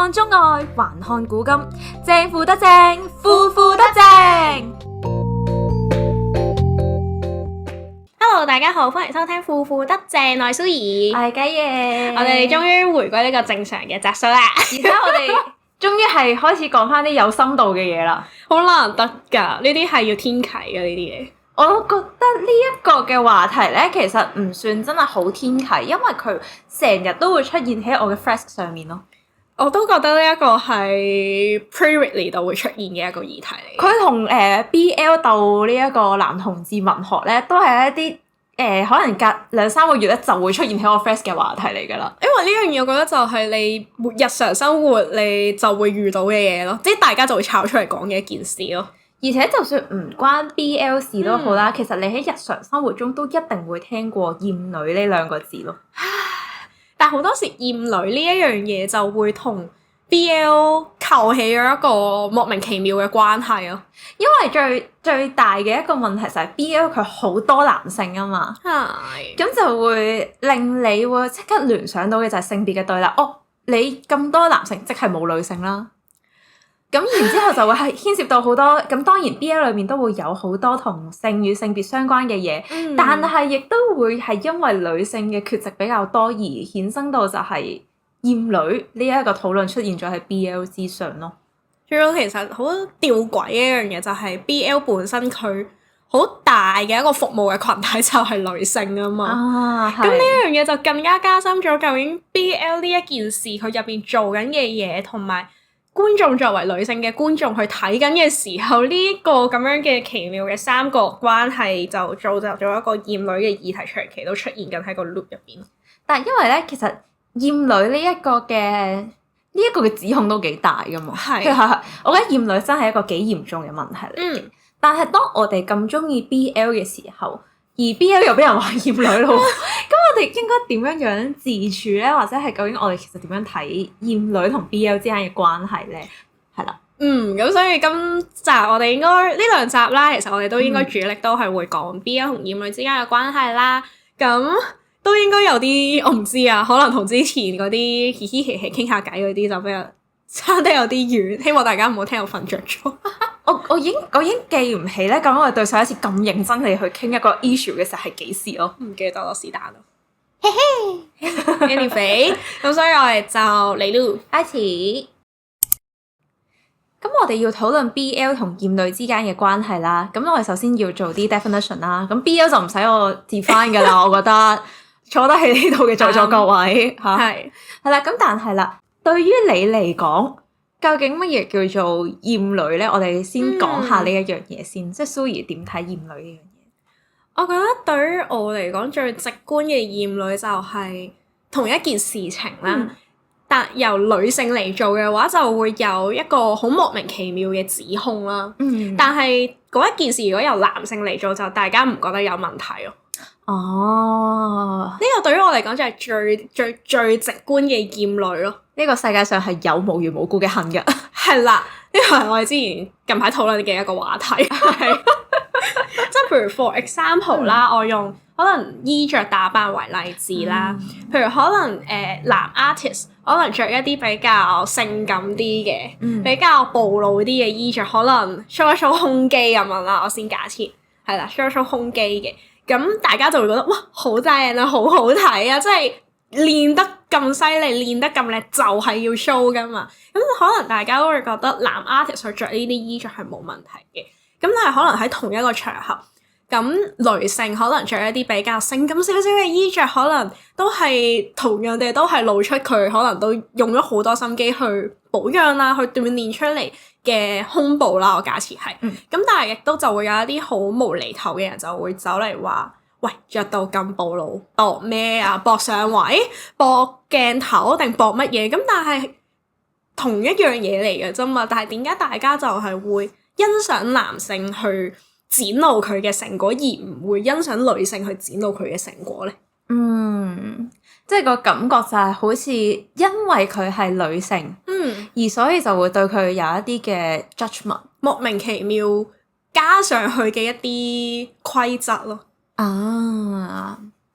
看中外，還看古今，正負得正，腐腐得正。Hello， 大家好，歡迎收聽腐腐得正，我係蘇怡，我係雞爺，我哋終於回歸呢個正常嘅集數啦，而家我哋終於係開始講翻啲有深度嘅嘢啦，好難得㗎，呢啲係要天啟嘅呢啲嘢。我覺得呢一個嘅話題咧，其實唔算真係好天啟，因為佢成日都會出現喺我嘅 Threads 上面咯。我都覺得呢一個係 pre-read 度會出現嘅一個議題嚟。佢同BL 鬥呢一個男同志文學咧，都係一啲可能隔2-3個月咧就會出現喺我 Threads 嘅話題嚟㗎啦。因為呢樣嘢，我覺得就係你日常生活你就會遇到嘅嘢咯，即係大家就會炒出嚟講嘅一件事咯。而且就算唔關 BL 事都好啦，其實你喺日常生活中都一定會聽過厭女呢兩個字咯。但好多時厭女呢一樣嘢就會同 BL 扣起咗一個莫名其妙嘅關係咯。因為最大嘅一個問題就係 BL 佢好多男性啊嘛，係咁就會令你會即刻聯想到嘅就係性別嘅對立。哦，你咁多男性即係冇女性啦。咁然之後就會係牽涉到好多，咁當然 BL 裏面都會有好多同性與性別相關嘅嘢，但係亦都會係因為女性嘅缺席比較多而衍生到就係厭女呢一個討論出現咗喺 BL 之上咯。仲有其實好吊詭嘅一樣嘢就係 BL 本身佢好大嘅一個服務嘅群體就係女性啊嘛。咁呢樣嘢就更加加深咗究竟 BL 呢一件事佢入邊做緊嘅嘢同埋觀眾作為女性嘅觀眾去睇緊嘅時候，呢一個咁樣嘅奇妙嘅三角關係就造就咗一個厭女嘅議題長期都出現緊喺個 loop 入邊。但係因為咧，其實厭女呢一個嘅指控都幾大噶嘛。係，我覺得厭女真係一個幾嚴重嘅問題嚟。但係當我哋咁中意 BL 嘅時候，而 BL 又俾人話厭女咯，咁我哋應該點樣自處咧？或者係究竟我哋其實點樣睇厭女同 BL 之間嘅關係咧？係啦，咁所以今集我哋應該呢兩集啦，其實我哋都應該主力都係會講 BL 同厭女之間嘅關係啦。咁都應該有啲我唔知啊，可能同之前嗰啲嘻嘻嘻嘻傾下偈嗰啲就比較差得有啲遠，希望大家唔好聽我瞓着咗。我已經記唔起咧，咁我哋對上一次咁認真地去傾一個 issue 嘅時候係幾時咯？唔記得咯，是但咯。嘿嘿，anyway， 咁所以我哋就嚟咯，開始。咁我哋要討論 BL 同厭女之間嘅關係啦。咁我哋首先要做啲 definition 啦。咁 BL 就唔使我 define 㗎啦，我覺得坐得喺呢度嘅在座各位嚇。係啦，咁但係啦，對於你嚟講，究竟乜嘢叫做厭女咧？我哋先講下呢一樣嘢先，即係蘇怡點睇厭女呢樣嘢？我覺得對於我嚟講最直觀嘅厭女就係同一件事情啦，但由女性嚟做嘅話，就會有一個好莫名其妙嘅指控啦。但係嗰一件事如果由男性嚟做，就大家唔覺得有問題咯。呢個對於我嚟講就係最直觀嘅厭女咯。呢個世界上係有無緣無故嘅恨嘅。係啦，呢個係我哋之前近排討論嘅一個話題。係，即係譬如 for example 啦，我用可能衣着打扮為例子啦。譬如可能男 artist 可能着一啲比較性感啲嘅，比較暴露啲嘅衣着，可能 show 一 show 胸肌咁樣啦。我先假設係啦 show 一 show 胸肌嘅。咁大家就會覺得哇，好正啊，好好睇啊！即係練得咁犀利，練得咁靚，就係要 show 噶嘛。咁可能大家都會覺得男 artist 去着呢啲衣着係冇問題嘅。咁但係可能喺同一個場合，咁女性可能着一啲比較性感少少嘅衣着，可能都係同樣地都係露出佢可能都用咗好多心機去保養啦，去鍛鍊出嚟嘅胸部啦，我假設係。咁但係亦都就會有一啲好無厘頭嘅人就會走嚟話，喂，着到咁暴露，搏咩啊？搏上位，搏鏡頭定搏乜嘢？咁但係同一樣嘢嚟嘅啫嘛。但係點解大家就係會欣賞男性去展露佢嘅成果，而唔會欣賞女性去展露佢嘅成果咧？即係個感覺就係好似因為佢係女性，而所以就會對佢有一啲嘅 judgment，莫名其妙加上去嘅一啲規則咯。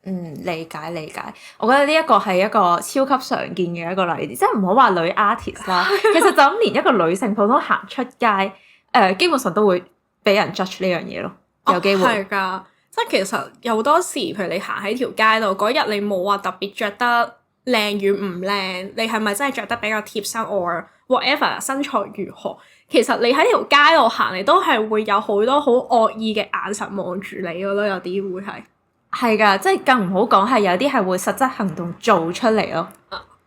理解理解。我覺得呢一個係一個超級常見嘅一個例子，即係唔好話女 artist 啦，其實就咁連一個女性普通行出街，基本上都會俾人 judge 呢樣嘢咯，有機會。係㗎，即係其實有好多時，譬如你行喺條街度，嗰日你冇話特別着得靚與唔靚，你係咪真係着得比較貼身 or whatever 身材如何？其實你喺條街度行，你都係會有好多好惡意嘅眼神望住你，我覺得有啲會係㗎，即係更唔好講係有啲係會實質行動做出嚟咯。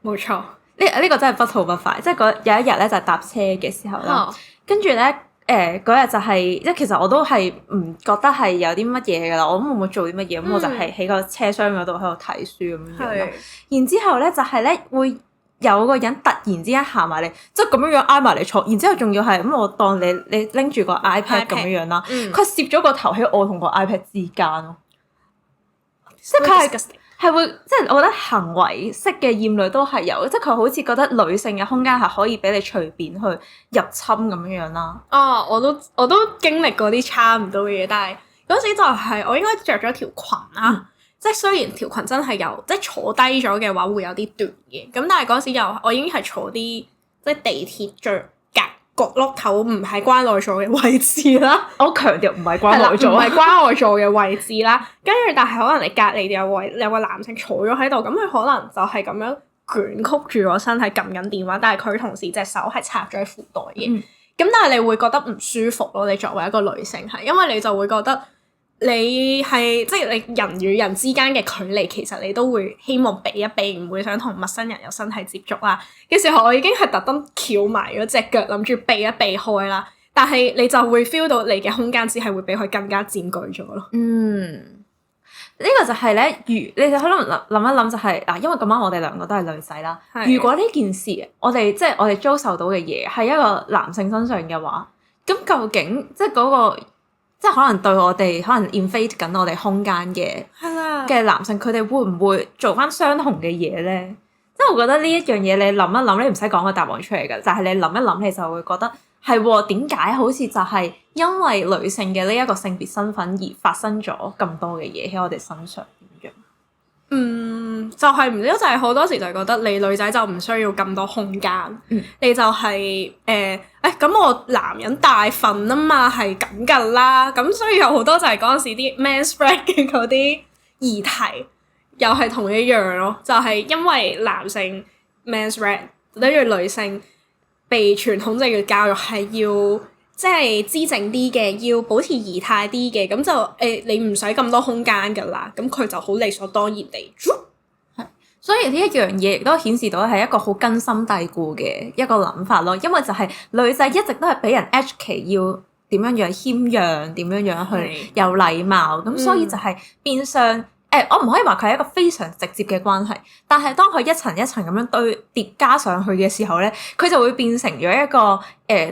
冇錯。呢個真係不吐不快，即係有一日咧就係搭車嘅時候啦，跟住咧嗰日就係即係其實我都係唔覺得係有啲乜嘢噶啦，我都冇做啲乜嘢，咁我就係喺個車廂嗰度喺度睇書咁樣樣啦。然之後咧就係咧會有個人突然之間行埋嚟，即係咁樣樣挨埋嚟坐，然之後仲要係咁我當你拎住個 iPad 咁樣樣啦，佢攝咗個頭喺我同個 iPad 之間咯，即係佢係會即係我覺得行為式嘅厭女都係有，即係佢好似覺得女性嘅空間係可以俾你隨便去入侵咁樣樣啦。我都經歷過啲差唔多嘅嘢，但係嗰時就係我應該着咗條裙啦。即係雖然條裙真係有，即係坐低咗嘅話會有啲短嘅，咁但係嗰時我已經係坐啲即係地鐵最角落頭唔係關愛座嘅位置啦。我強調唔係關愛座，唔係關愛座嘅位置啦。跟住但係可能你隔離有個男性坐咗喺度，咁佢可能就係咁樣捲曲住個身體撳緊電話，但係佢同時隻手係插咗喺褲袋嘅。咁但係你會覺得唔舒服咯。你作為一個女性係，因為你就會覺得。你係即係你人與人之間嘅距離，其實你都會希望避一避，唔會想同陌生人有身體接觸啦。嘅時候，我已經係特登翹埋咗隻腳，諗住避一避開啦。但係你就會 feel 到你嘅空間只係會俾佢更加佔據咗咯。呢個就係咧，你哋可能諗一諗就係嗱，因為咁啱我哋兩個都係女仔啦。如果呢件事我哋遭受到嘅嘢係一個男性身上嘅話，咁究竟即係嗰個？即係可能對我哋可能 invade 緊我哋空間嘅男性，佢哋會唔會做翻相同嘅嘢咧？即係我覺得呢一樣嘢，你諗一諗，你唔使講個答案出嚟㗎，就係你諗一諗，你就會覺得係喎，點解好似就係因為女性嘅呢一個性別身份而發生咗咁多嘅嘢喺我哋身上咁樣？就係唔知，就係好多時就係覺得你女仔就唔需要咁多空間，你就係咁我男人大份啊嘛，係咁噶啦，咁所以有好多就係嗰陣時啲 manspread 嘅嗰啲議題，又係同一樣咯，就係因為男性 manspread，等於女性被傳統性嘅教育係要即係姿整啲嘅，要保持儀態啲嘅，咁就你唔使咁多空間噶啦，咁佢就好理所當然地。所以呢一樣嘢亦都顯示到係一個好根深蒂固嘅一個諗法咯，因為就係女仔一直都係俾人 educate 要點樣樣謙讓，點樣樣去有禮貌，咁所以就係變相我唔可以話佢係一個非常直接嘅關係，但係當佢一層一層咁樣疊加上去嘅時候咧，佢就會變成咗一個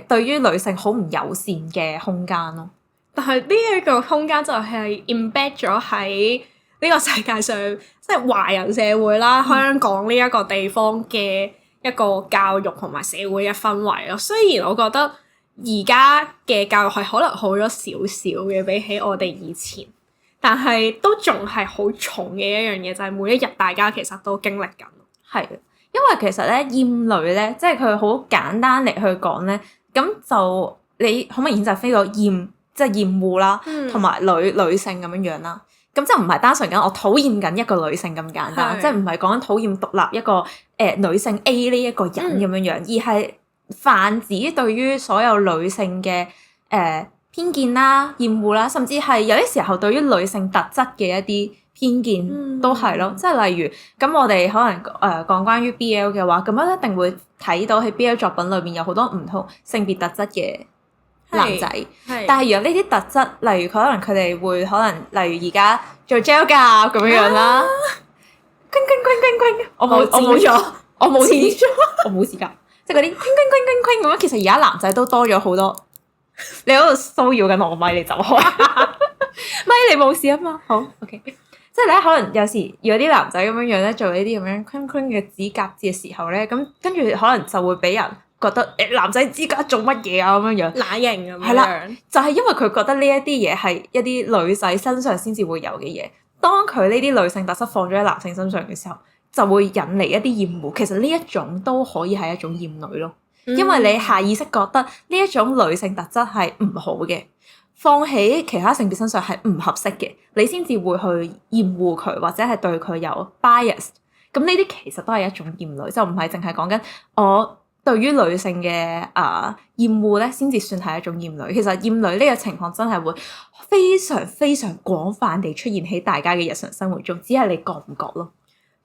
對於女性好唔友善嘅空間咯。但係呢一個空間就係 embed 咗喺呢個世界上，即係華人社會啦，香港呢一個地方嘅一個教育同埋社會嘅氛圍咯。雖然我覺得而家嘅教育係可能好咗少少嘅，比起我哋以前，但係都仲係好重嘅一樣嘢，就係每一日大家其實都經歷緊。係，因為其實咧厭女咧，即係佢好簡單嚟去講咧，咁就你好明顯就係飛個厭，即係厭惡啦，同埋女性咁樣樣啦。咁就唔係單純緊我討厭緊一個女性咁簡單，即係唔係講緊討厭獨立一個女性 A 呢一個人咁樣樣，而係泛指對於所有女性嘅偏見啦、厭惡啦，甚至係有啲時候對於女性特質嘅一啲偏見都係咯。即係例如咁，我哋可能講關於 BL 嘅話，咁樣一定會睇到喺 BL 作品裏面有好多唔同性別特質嘅男仔，但係如果呢啲特質，例如可能佢哋會例如而家做 gel 甲咁樣啦，我冇咗，我冇事㗎，即係嗰啲咁樣。其實而家男仔都多咗好多，你喺度騷擾緊我個咪，你走開，咪你冇事啊嘛，好 OK。即係咧，可能有時如果啲男仔咁樣樣咧，做呢啲咁樣嘅指甲嘅時候咧，咁跟住可能就會俾人覺得男仔指甲做乜嘢啊咁樣樣，乸型咁樣。係啦，就係因為佢覺得呢一啲嘢係一啲女仔身上先至會有嘅嘢，當佢呢啲女性特質放咗喺男性身上嘅時候，就會引嚟一啲厭惡。其實呢一種都可以係一種厭女咯，因為你下意識覺得呢一種女性特質係唔好嘅，放喺其他性別身上係唔合適嘅，你先至會去厭惡佢，或者係對佢有 bias。咁呢啲其實都係一種厭女，就唔係淨係講緊我對於女性嘅厭惡咧，先至算係一種厭女。其實厭女呢個情況真係會非常非常廣泛地出現喺大家嘅日常生活中，只係你覺唔覺咯？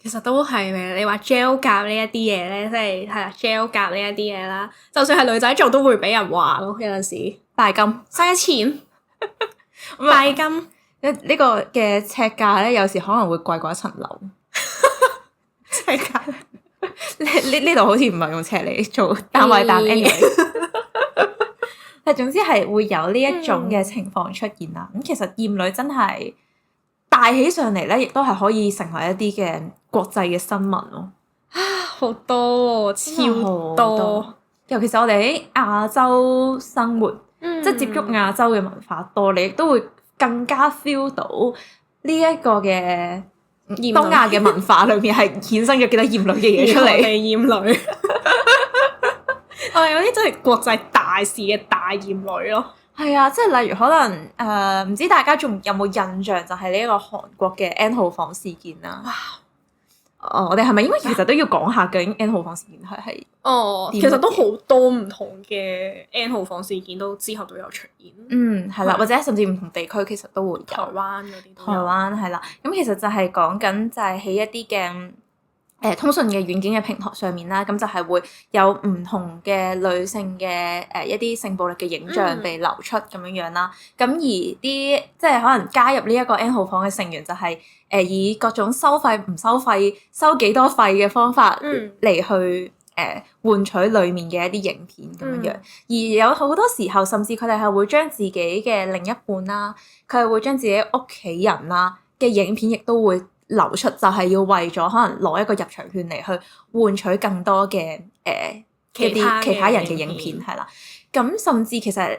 其實都係嘅，你話 gel 甲呢一啲嘢咧，即係係啦 gel 甲呢一啲嘢啦，就算係女仔做都會俾人話咯，有陣時拜金嘥錢，拜金呢個嘅尺價咧，有時可能會貴過一層樓。尺價呢度好似唔係用尺嚟做單位，但 anyway， 但總之係會有呢一種嘅情況出現啦。咁其實厭女真係大起上嚟咧，亦都係可以成為一啲嘅國際嘅新聞咯。好多超多，尤其是我哋喺亞洲生活，即係接觸亞洲嘅文化多，你亦都會更加 feel 到呢一個嘅東亞嘅文化裏面係衍生咗幾多厭女嘅嘢出嚟。厭女，我哋有啲真係國際大事嘅大厭女咯。係啊，即係例如可能唔知大家仲有冇印象，就係呢一個韓國嘅 N 號房事件啦。哇！我哋係咪應該其實都要講下究竟 N 號房事件係？其實都好多唔同嘅 N 號房事件都之後都有出現。係啦，或者甚至唔同地區其實都會有。台灣嗰啲都有。台灣係啦，咁其實就係講緊就係喺一啲嘅通訊嘅軟件嘅平台上面啦，咁就係會有唔同嘅女性嘅一啲性暴力嘅影像被流出咁樣樣啦。咁而啲即係可能加入呢一個 N 號房嘅成員就係以各種收費唔收費、收幾多費嘅方法嚟去換取裡面嘅一啲影片咁樣樣。而有好多時候，甚至佢哋係會將自己嘅另一半啦，佢係會將自己屋企人啦嘅影片亦都會流出，就係要為咗可能攞一個入場券嚟去換取更多嘅其他人嘅影片係啦。咁甚至其實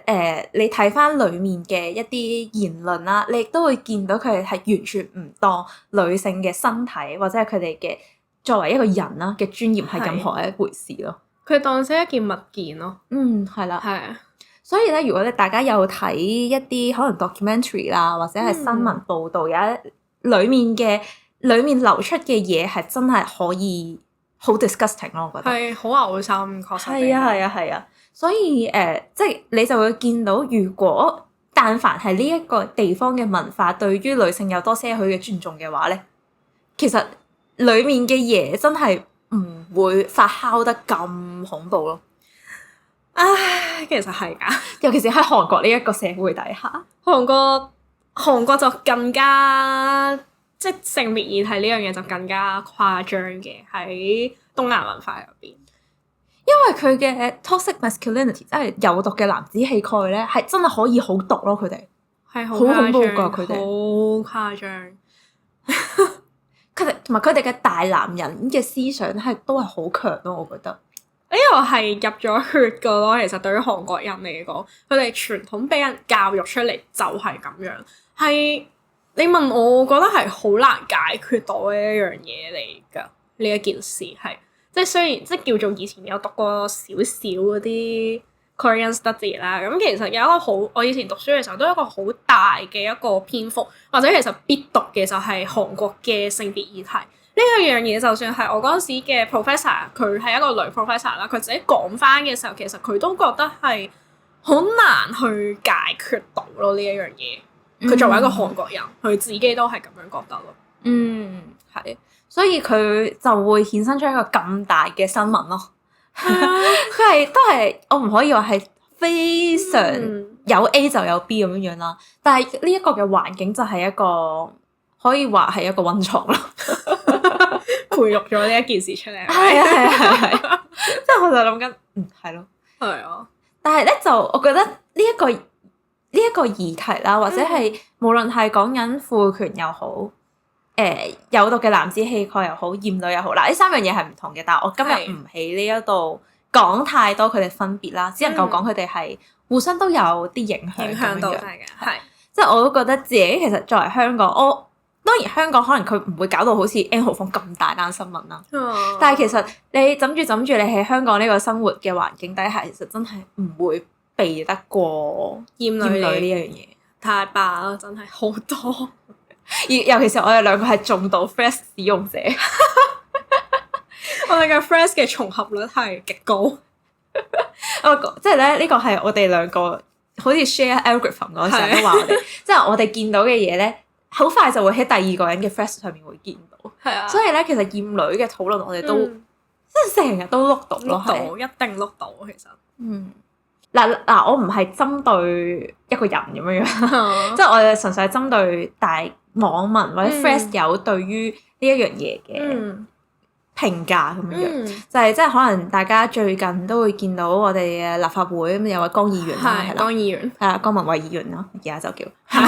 你睇翻裡面嘅一啲言論啦，你亦都會見到佢哋係完全唔當女性嘅身體或者係佢哋嘅作為一個人啦嘅尊嚴係任何一回事咯。佢當成一件物件咯。係啦。係啊。所以咧，如果咧大家有睇一啲可能 documentary 啦，或者係新聞報導，有一裡面流出嘅嘢係真係可以好 disgusting 咯，我覺得係好嘔心，確實係啊，所以即係你就會見到，如果但凡係呢一個地方嘅文化對於女性有多些許嘅尊重嘅話咧，其實裡面嘅嘢真係唔會發酵得咁恐怖咯。唉，其實係㗎，尤其是喺韓國呢一個社會底下，韓國就更加即係性別議題呢樣嘢就更加誇張嘅喺東亞文化入邊，因為佢嘅 toxic masculinity 即係有毒嘅男子氣概咧，係真係可以好毒咯，佢哋係好恐怖㗎，佢哋好誇張。佢哋同埋佢哋嘅大男人嘅思想都係好強咯，我覺得呢個係入咗血㗎咯。其實對於韓國人嚟講，佢哋傳統俾人教育出嚟就係咁樣。係你問我，我覺得係好難解決到嘅一樣嘢嚟㗎。呢一件事係即係雖然即係叫做以前有讀過少少嗰啲 Korean study 啦，咁其實有一個好，我以前讀書嘅時候都有一個好大嘅一個篇幅，或者其實必讀嘅就係韓國嘅性別議題。呢一樣嘢就算係我嗰陣時嘅 professor，佢係一個女 professor 啦，佢自己講翻嘅時候，其實佢都覺得係好難去解決到咯呢一樣嘢。佢作為一個韓國人，佢自己都係咁樣覺得咯。係，所以佢就會衍生出一個咁大嘅新聞咯。佢都係我唔可以話係非常有 A 就有 B 咁樣樣啦，但係呢一個嘅環境就係一個可以話係一個溫床咯，培育咗呢一件事出嚟。係，即係我就諗緊，係咯，係啊。但係咧就我覺得呢一個議題啦，或者係無論係講緊父權又好，有毒嘅男子氣概又好，厭女又好，嗱呢三樣嘢係唔同嘅，但係我今日唔喺呢一度講太多佢哋分別啦，只能夠講佢哋係互相都有啲影響到嘅，係即係我都覺得自己其實作為香港，我當然香港可能佢唔會搞到好似 N 號房咁大單新聞啦，哦但係其實你枕住你喺香港呢個生活嘅環境底下，其實真係唔會避得過厭女厭女呢一樣嘢。太霸啦，真係好多。而尤其是我哋兩個係重度 Threads 使用者，我哋嘅 Threads 嘅重合率係極高。即係咧呢個係我哋兩個好似 share algorithm 嗰陣時候都話我哋，即係我哋見到嘅嘢咧，好快就會喺第二個人嘅 Threads 上面會見到。係啊，所以咧，其實厭女嘅討論我哋都即係成日都碌到咯，碌到一定碌到其實。嗱，我唔係針對一個人咁樣樣，即係我哋純粹係針對大網民或者 Threads 有對於呢一樣嘢嘅評價咁樣樣，就係即係可能大家最近都會見到我哋嘅立法會咁有位江議員啦，係啦，江議員係啦，江文慧議員咯，而家就叫係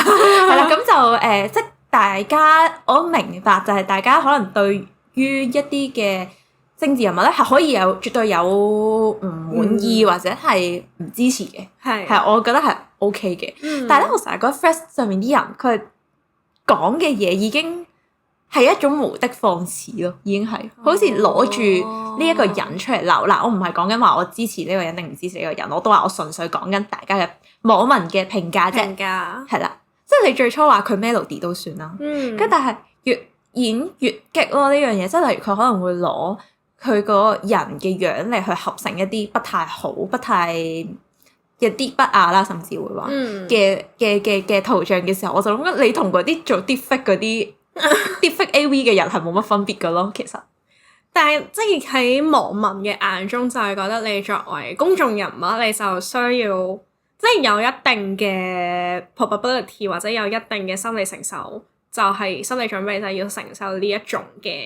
啦，咁就即係大家我明白就係大家可能對於一啲嘅政治人物咧係可以絕對有唔滿意或者係唔支持嘅，係我覺得係 OK 嘅。但係咧，我成日覺得 Threads 上面啲人佢講嘅嘢已經係一種無的放矢咯，已經係好似攞住呢一個人出嚟鬧。嗱，我唔係講緊話我支持呢個人定唔支持呢個人，我都話我純粹講緊大家嘅網民嘅評價啫。係啦，即係你最初話佢 melody 都算啦，跟但係越演越激咯呢樣嘢，即係例如佢可能會攞佢個人嘅樣嚟去合成一啲不太好、不太一啲不雅啦，甚至會話嘅圖像嘅時候，我就諗緊你同嗰啲做 deepfake 嗰啲 deepfake AV 嘅人係冇乜分別噶咯，其實。但係即係喺網民嘅眼中，就係覺得你作為公眾人物，你就需要即係有一定嘅 probability 或者有一定嘅心理承受，就係心理準備就係要承受呢一種嘅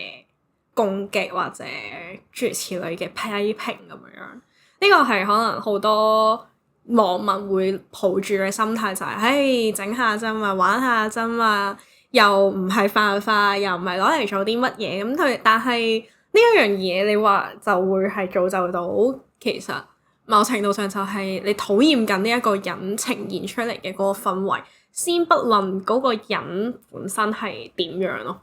攻擊或者諸如此類嘅批評咁樣，呢個係可能好多網民會抱住嘅心態就係，唉，整下啫嘛，玩下啫嘛，又唔係犯法，又唔係攞嚟做啲乜嘢咁佢，但係呢一樣嘢你話就會係造就到其實某程度上就係你討厭緊呢一個人呈現出嚟嘅嗰個氛圍，先不論嗰個人本身係點樣咯。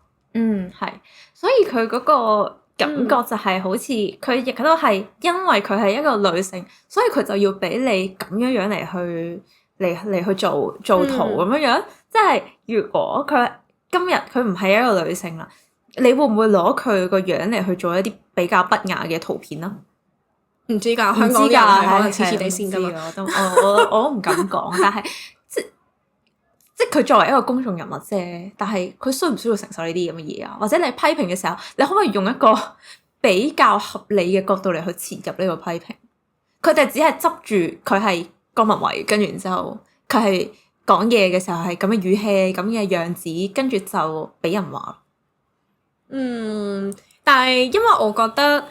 係，所以佢嗰個感覺就係好似佢亦都係因為佢係一個女性，所以佢就要俾你咁樣嚟去做圖咁樣。即係如果佢今日佢唔係一個女性啦，你會唔會攞佢個樣嚟去做一啲比較不雅嘅圖片啊？唔知㗎，香港人係可能黐黐地先㗎嘛。我都唔敢講，但係即係佢作為一個公眾人物啫，但係佢需唔需要承受呢啲咁嘅嘢啊？或者你批評嘅時候，你可唔可以用一個比較合理嘅角度嚟去切入呢個批評？佢哋只係執住佢係江文慧，跟住然之後佢係講嘢嘅時候係咁嘅語氣、咁嘅樣子，跟住就俾人話。但係因為我覺得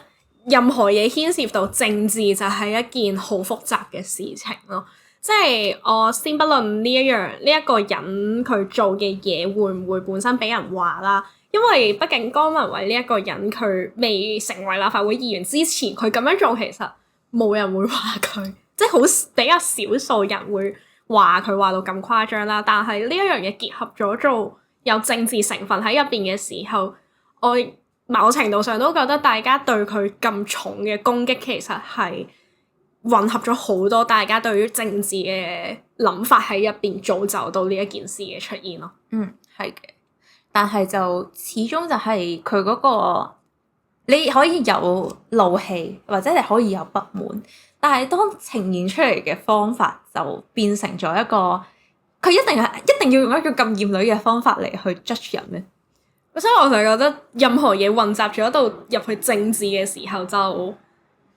任何嘢牽涉到政治就係一件好複雜嘅事情咯。即係我先不論呢一個人佢做嘅嘢會唔會本身俾人話啦，因為畢竟江文慧呢一個人佢未成為立法會議員之前，佢咁樣做其實冇人會話佢，即係好比較少數人會話佢話到咁誇張啦。但係呢一樣嘢結合咗做有政治成分喺入邊嘅時候，我某程度上都覺得大家對佢咁重嘅攻擊其實係混合咗好多大家對於政治嘅諗法喺入邊，造就到呢一件事嘅出現咯。係嘅，但係就始終就係佢嗰個，你可以有怒氣或者你可以有不滿，但係當呈現出嚟嘅方法就變成咗一個，佢一定要用一個咁厭女嘅方法嚟去 judge 人咧。所以我就覺得任何嘢混雜咗到入去政治嘅時候，就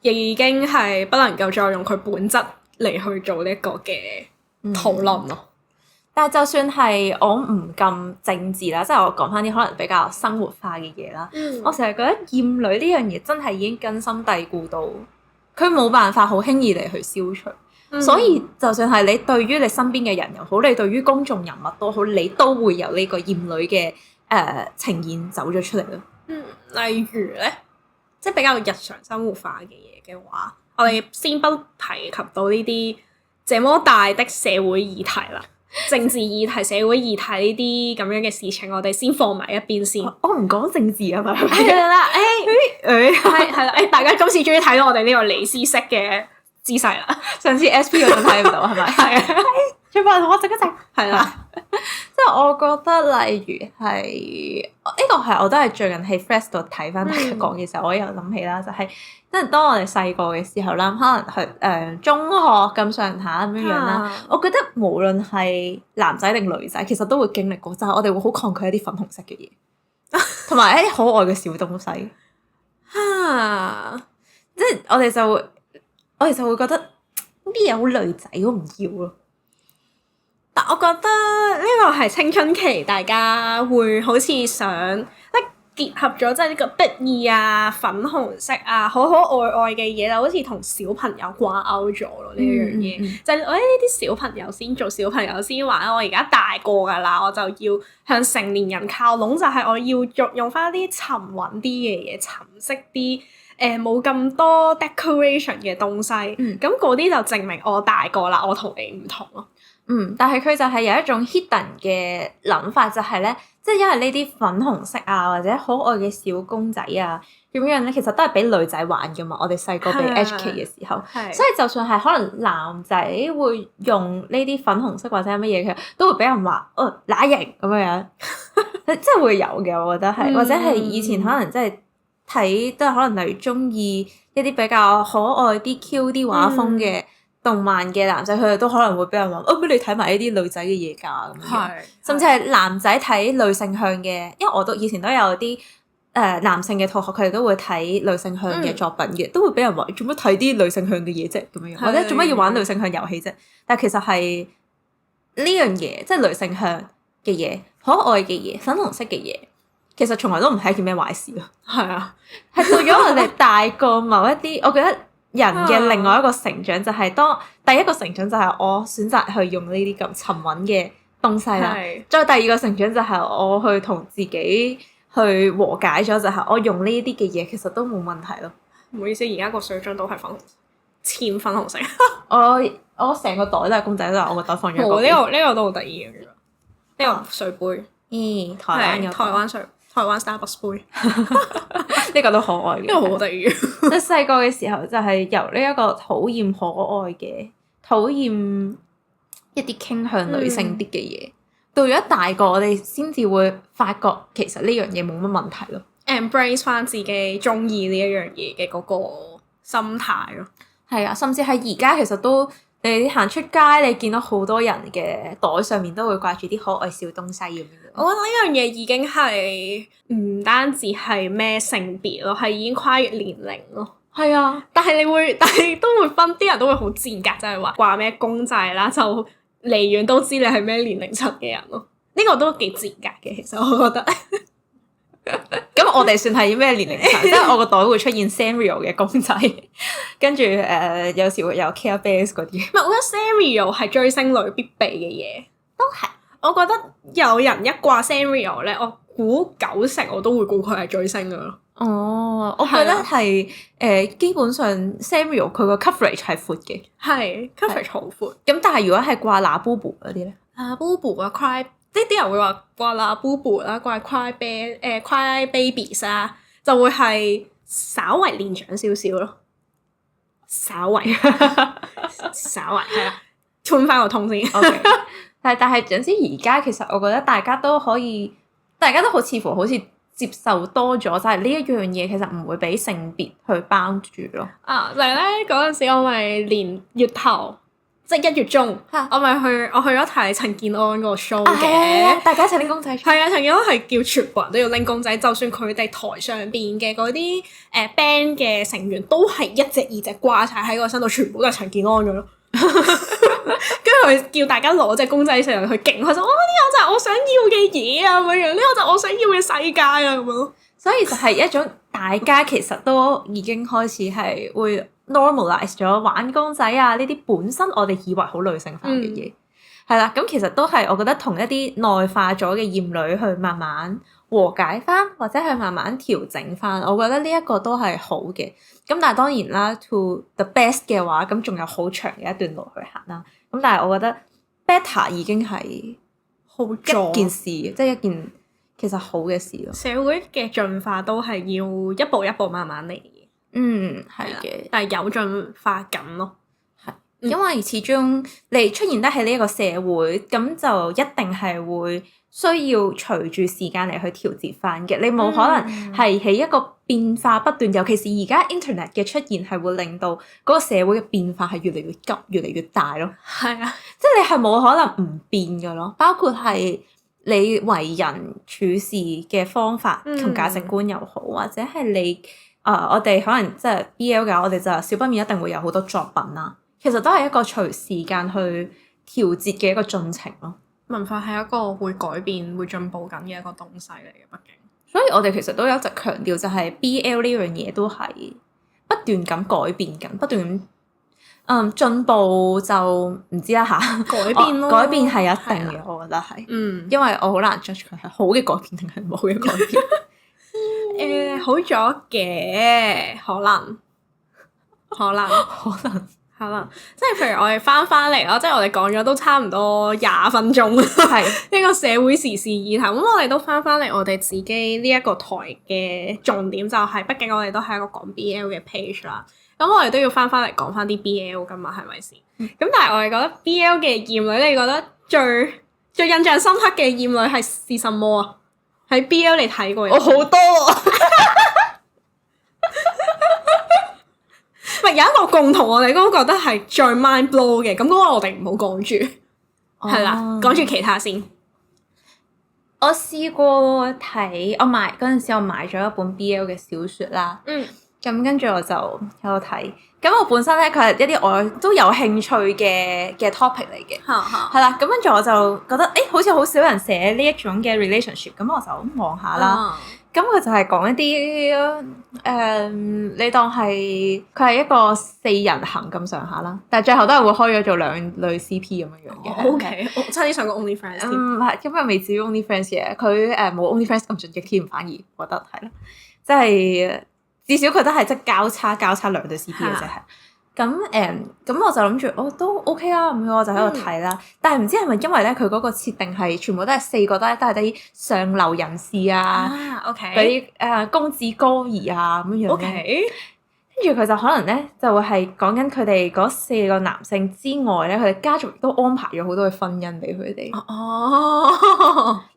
已經係不能夠再用佢本質嚟去做呢一個嘅討論咯。但係就算係我唔咁政治啦，即係我講翻啲可能比較生活化嘅嘢啦。我成日覺得厭女呢樣嘢真係已經根深蒂固到，佢冇辦法好輕易嚟去消除。所以就算係你對於你身邊嘅人又好，你對於公眾人物都好，你都會有呢個厭女嘅呈現走咗出嚟咯。例如咧，即係比較日常生活化嘅嘢嘅話，我哋先不提及到呢啲這麼大的社會議題啦。政治議題、社會議題呢啲咁樣嘅事情，我哋先放埋一邊先。我唔講政治啊嘛，係啦，係啦，大家今次終於睇到我哋呢個李斯式嘅姿勢啦。上次 SP 嗰陣睇唔到係咪？係啊，全部人同我靜一靜。係啦，即係我覺得例如係呢個係我都係最近喺 Flash 度睇翻大家講嘅時候，我又諗起啦，就係即係當我哋細個嘅時候啦，可能去中學咁上下咁樣樣啦。我覺得無論係男仔定女仔，其實都會經歷過，就係我哋會好抗拒一啲粉紅色嘅嘢，同埋一啲可愛嘅小東西。即係我哋就會覺得啲嘢好女仔，我唔要咯。但我覺得呢個係青春期，大家會好似想即係結合咗即係呢個得意啊、粉紅色啊、可可愛愛嘅嘢啦，好似同小朋友掛鈎咗咯呢樣嘢。就係我呢啲小朋友先做小朋友先玩，我而家大個㗎啦，我就要向成年人靠攏，就係我要用翻啲沉穩啲嘅嘢、沉色啲。冇咁多 decoration 嘅東西，咁嗰啲就證明我大個啦，我同你唔同咯。但係佢就係有一種 hidden 嘅諗法，就係咧，即係因為呢啲粉紅色啊，或者可愛嘅小公仔啊，咁樣咧，其實都係俾女仔玩噶嘛。我哋細個被 educate 嘅時候，所以就算係可能男仔會用呢啲粉紅色或者乜嘢，佢都會俾人話乸型咁樣，即係會有嘅。我覺得係，或者係以前可能即係睇都係可能例如中意一啲比較可愛啲 Q 啲畫風嘅動漫嘅男仔，佢哋都可能會俾人話不如你睇埋呢啲女仔嘅嘢㗎咁樣，甚至係男仔睇女性向嘅，因為我以前都有啲男性嘅同學，佢哋都會睇女性向嘅作品嘅，都會俾人話做乜睇啲女性向嘅嘢啫咁樣，或者做乜要玩女性向遊戲啫？但其實係呢樣嘢，即係女性向嘅嘢、可愛嘅嘢、粉紅色嘅嘢。其實從來都唔係一件咩壞事咯，係到咗我哋大個某一啲，我覺得人嘅另外一個成長就係當第一個成長就係我選擇去用呢啲咁沉穩嘅東西啦，再第二個成長就係我去同自己去和解咗，就係我用呢啲嘅嘢其實都冇問題咯。唔好意思，而家個水樽都係粉紅色，淺粉紅色。我成個袋都係公仔，都係我個袋放咗。呢個都好得意嘅，呢個水杯。台灣 Starbucks 杯，呢個都可愛嘅，呢個好得意。即係細個嘅時候，就係由呢一個討厭可愛嘅、討厭一啲傾向女性啲嘅嘢，到咗大個，我哋先至會發覺其實呢樣嘢冇乜問題咯。Embrace 翻自己中意呢一樣嘢嘅嗰個心態咯。係啊，甚至係而家其實都。你行出街，你見到好多人嘅袋上面都會掛住啲可愛小東西咁樣。我覺得呢樣嘢已經係唔單止係咩性別咯，係已經跨越年齡咯。係啊，但係都會分，啲人都會好賤格，就係話掛咩公仔啦，就離遠都知你係咩年齡層嘅人咯。呢個都幾賤格嘅，其實我覺得。咁我哋算係咩年齡層？即係我個袋會出現 Sanrio 嘅公仔，跟住有時會有 Care Bears 嗰啲。唔係，我覺得 Sanrio 係追星女必備嘅嘢。都係。我覺得有人一掛 Sanrio 咧，我估90%我都會估佢係追星噶咯。哦，我覺得係基本上 Sanrio 佢個 coverage 係闊嘅，係 coverage 好闊。咁但係如果係掛嗱 Boo 嗰啲咧，嗱 Boo 啊 Cry。啲人會話掛啦 Boo 啦，掛 Cry Babies 啊，就會係稍為年長少少咯，稍為係啦，穿翻個通先。OK， 但係總之而家其實我覺得大家都好似乎好似接受多咗，就係呢一樣嘢其實唔會俾性別去包住咯。就係咧嗰陣時我咪年月頭。即係1月中，我去咗睇陳健安個 show 嘅，大家一齊拎公仔。係啊，陳健安係叫全部人都要拎公仔，就算佢哋台上邊嘅嗰啲band 嘅成員都係一隻二隻掛晒喺個身度，全部都係陳健安嘅咯。跟住佢叫大家攞隻公仔上嚟，佢勁開心。呢個就係我想要嘅嘢啊！咁樣呢個就係我想要嘅世界啊！咁樣，所以就係一種大家其實都已經開始係會。normalize 咗玩公仔啊！呢啲本身我哋以為好女性化嘅嘢，係啦，咁其實都係我覺得同一啲內化咗嘅厭女去慢慢和解翻，或者去慢慢調整翻。我覺得呢一個都係好嘅。咁但係當然啦 ，to the best 嘅話，咁仲有好長嘅一段路去行啦。咁但係我覺得 better 已經係好一件事，即係一件其實好嘅事咯。社會嘅進化都係要一步一步慢慢嚟嘅。係嘅，但係有進化緊咯。因為始終你出現得喺呢一個社會，咁就一定係會需要隨住時間嚟去調節翻嘅。你冇可能係喺一個變化不斷，尤其是而家 internet 嘅出現係會令到嗰個社會嘅變化係越嚟越急、越嚟越大咯。係啊，即係你係冇可能唔變㗎咯，包括係你為人處事嘅方法同價值觀又好，或者係你我哋可能即係 BL 嘅，我哋就少不免一定會有好多作品啦。其實都係一個隨時間去調節嘅一個進程咯。文化係一個會改變、會進步緊嘅一個東西嚟嘅，畢竟。所以我哋其實都有一直強調，就係 BL 呢樣嘢都係不斷咁改變緊，不斷咁進步就唔知啦嚇。改變咯，改變係一定嘅，我覺得係。因為我好難 judge 佢係好嘅改變定係冇嘅改變。好咗嘅，可能。係啦，即係譬如我哋翻嚟咯，即係我哋講咗都差唔多20分鐘，係呢個社會時事議題。咁我哋都翻嚟我哋自己呢一個台嘅重點就係，畢竟我哋都係一個講 BL 嘅 page 啦。咁我哋都要翻嚟講翻啲 BL 噶嘛，係咪先？咁但係我哋覺得 BL 嘅厭女，你覺得最印象深刻嘅厭女係什麼啊？喺 BL 你睇過嘅？我好多啊！唔係有一個共同，我哋都覺得係最 mind blow 嘅，咁嗰個我哋唔好講住，係啦，講住其他先。我試過睇，我買嗰陣時，我買咗一本 BL 嘅小説啦。咁跟住我就喺度睇。咁我本身咧，佢係一啲我都有興趣嘅 topic 嚟嘅。係啦。咁跟住我就覺得，好似好少人寫呢一種嘅 relationship。咁我就望下啦。咁佢就係講一啲你當係佢係一個4人行咁上下啦，但係最後都係會開咗做2對 CP 咁樣樣嘅。OK，我差啲上過 OnlyFans 添。係，因為未至於 OnlyFans 嘅，佢冇 OnlyFans 咁進擊添，反而覺得係啦，即係至少佢都係即係交叉2對 CP 嘅啫，係。咁我就諗住，都 OK 啦，咁我就喺度睇啦。但係唔知係咪因為咧，佢嗰個設定係全部都係4個都係啲上流人士啊，OK，嗰啲公子哥兒啊咁樣樣。OK，跟住佢就可能咧，就會係講緊佢哋嗰4個男性之外咧，佢哋家族亦都安排咗好多嘅婚姻俾佢哋。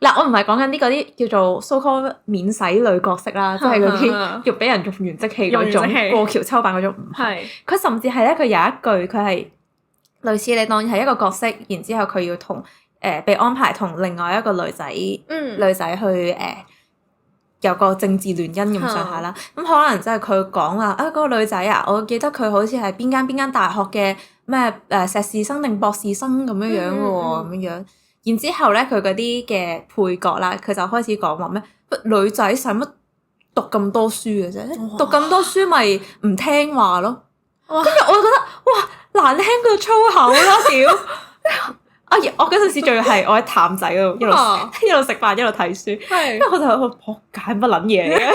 嗱，我唔係講緊啲叫做 so called 免洗女角色啦，即係嗰啲要俾人用完即棄嗰種過橋抽板嗰種，唔係。佢甚至係咧，佢有一句佢係類似你當係一個角色，然之後佢要同被安排同另外一個女仔去有個政治聯姻咁上下啦，咁可能即係佢講話嗰個女仔啊，我記得佢好似係邊間大學嘅咩碩士生定博士生咁樣樣嘅喎，咁樣。然之後咧，佢嗰啲嘅配角啦，佢就開始講話咩女仔使乜讀咁多書嘅啫，讀咁多書咪唔聽話咯。跟住我就覺得哇，難聽過粗口啦屌！我嗰陣時仲要係我喺譚仔嗰度一路食飯一路睇書，因為我就撲街乜撚嘢嚟嘅。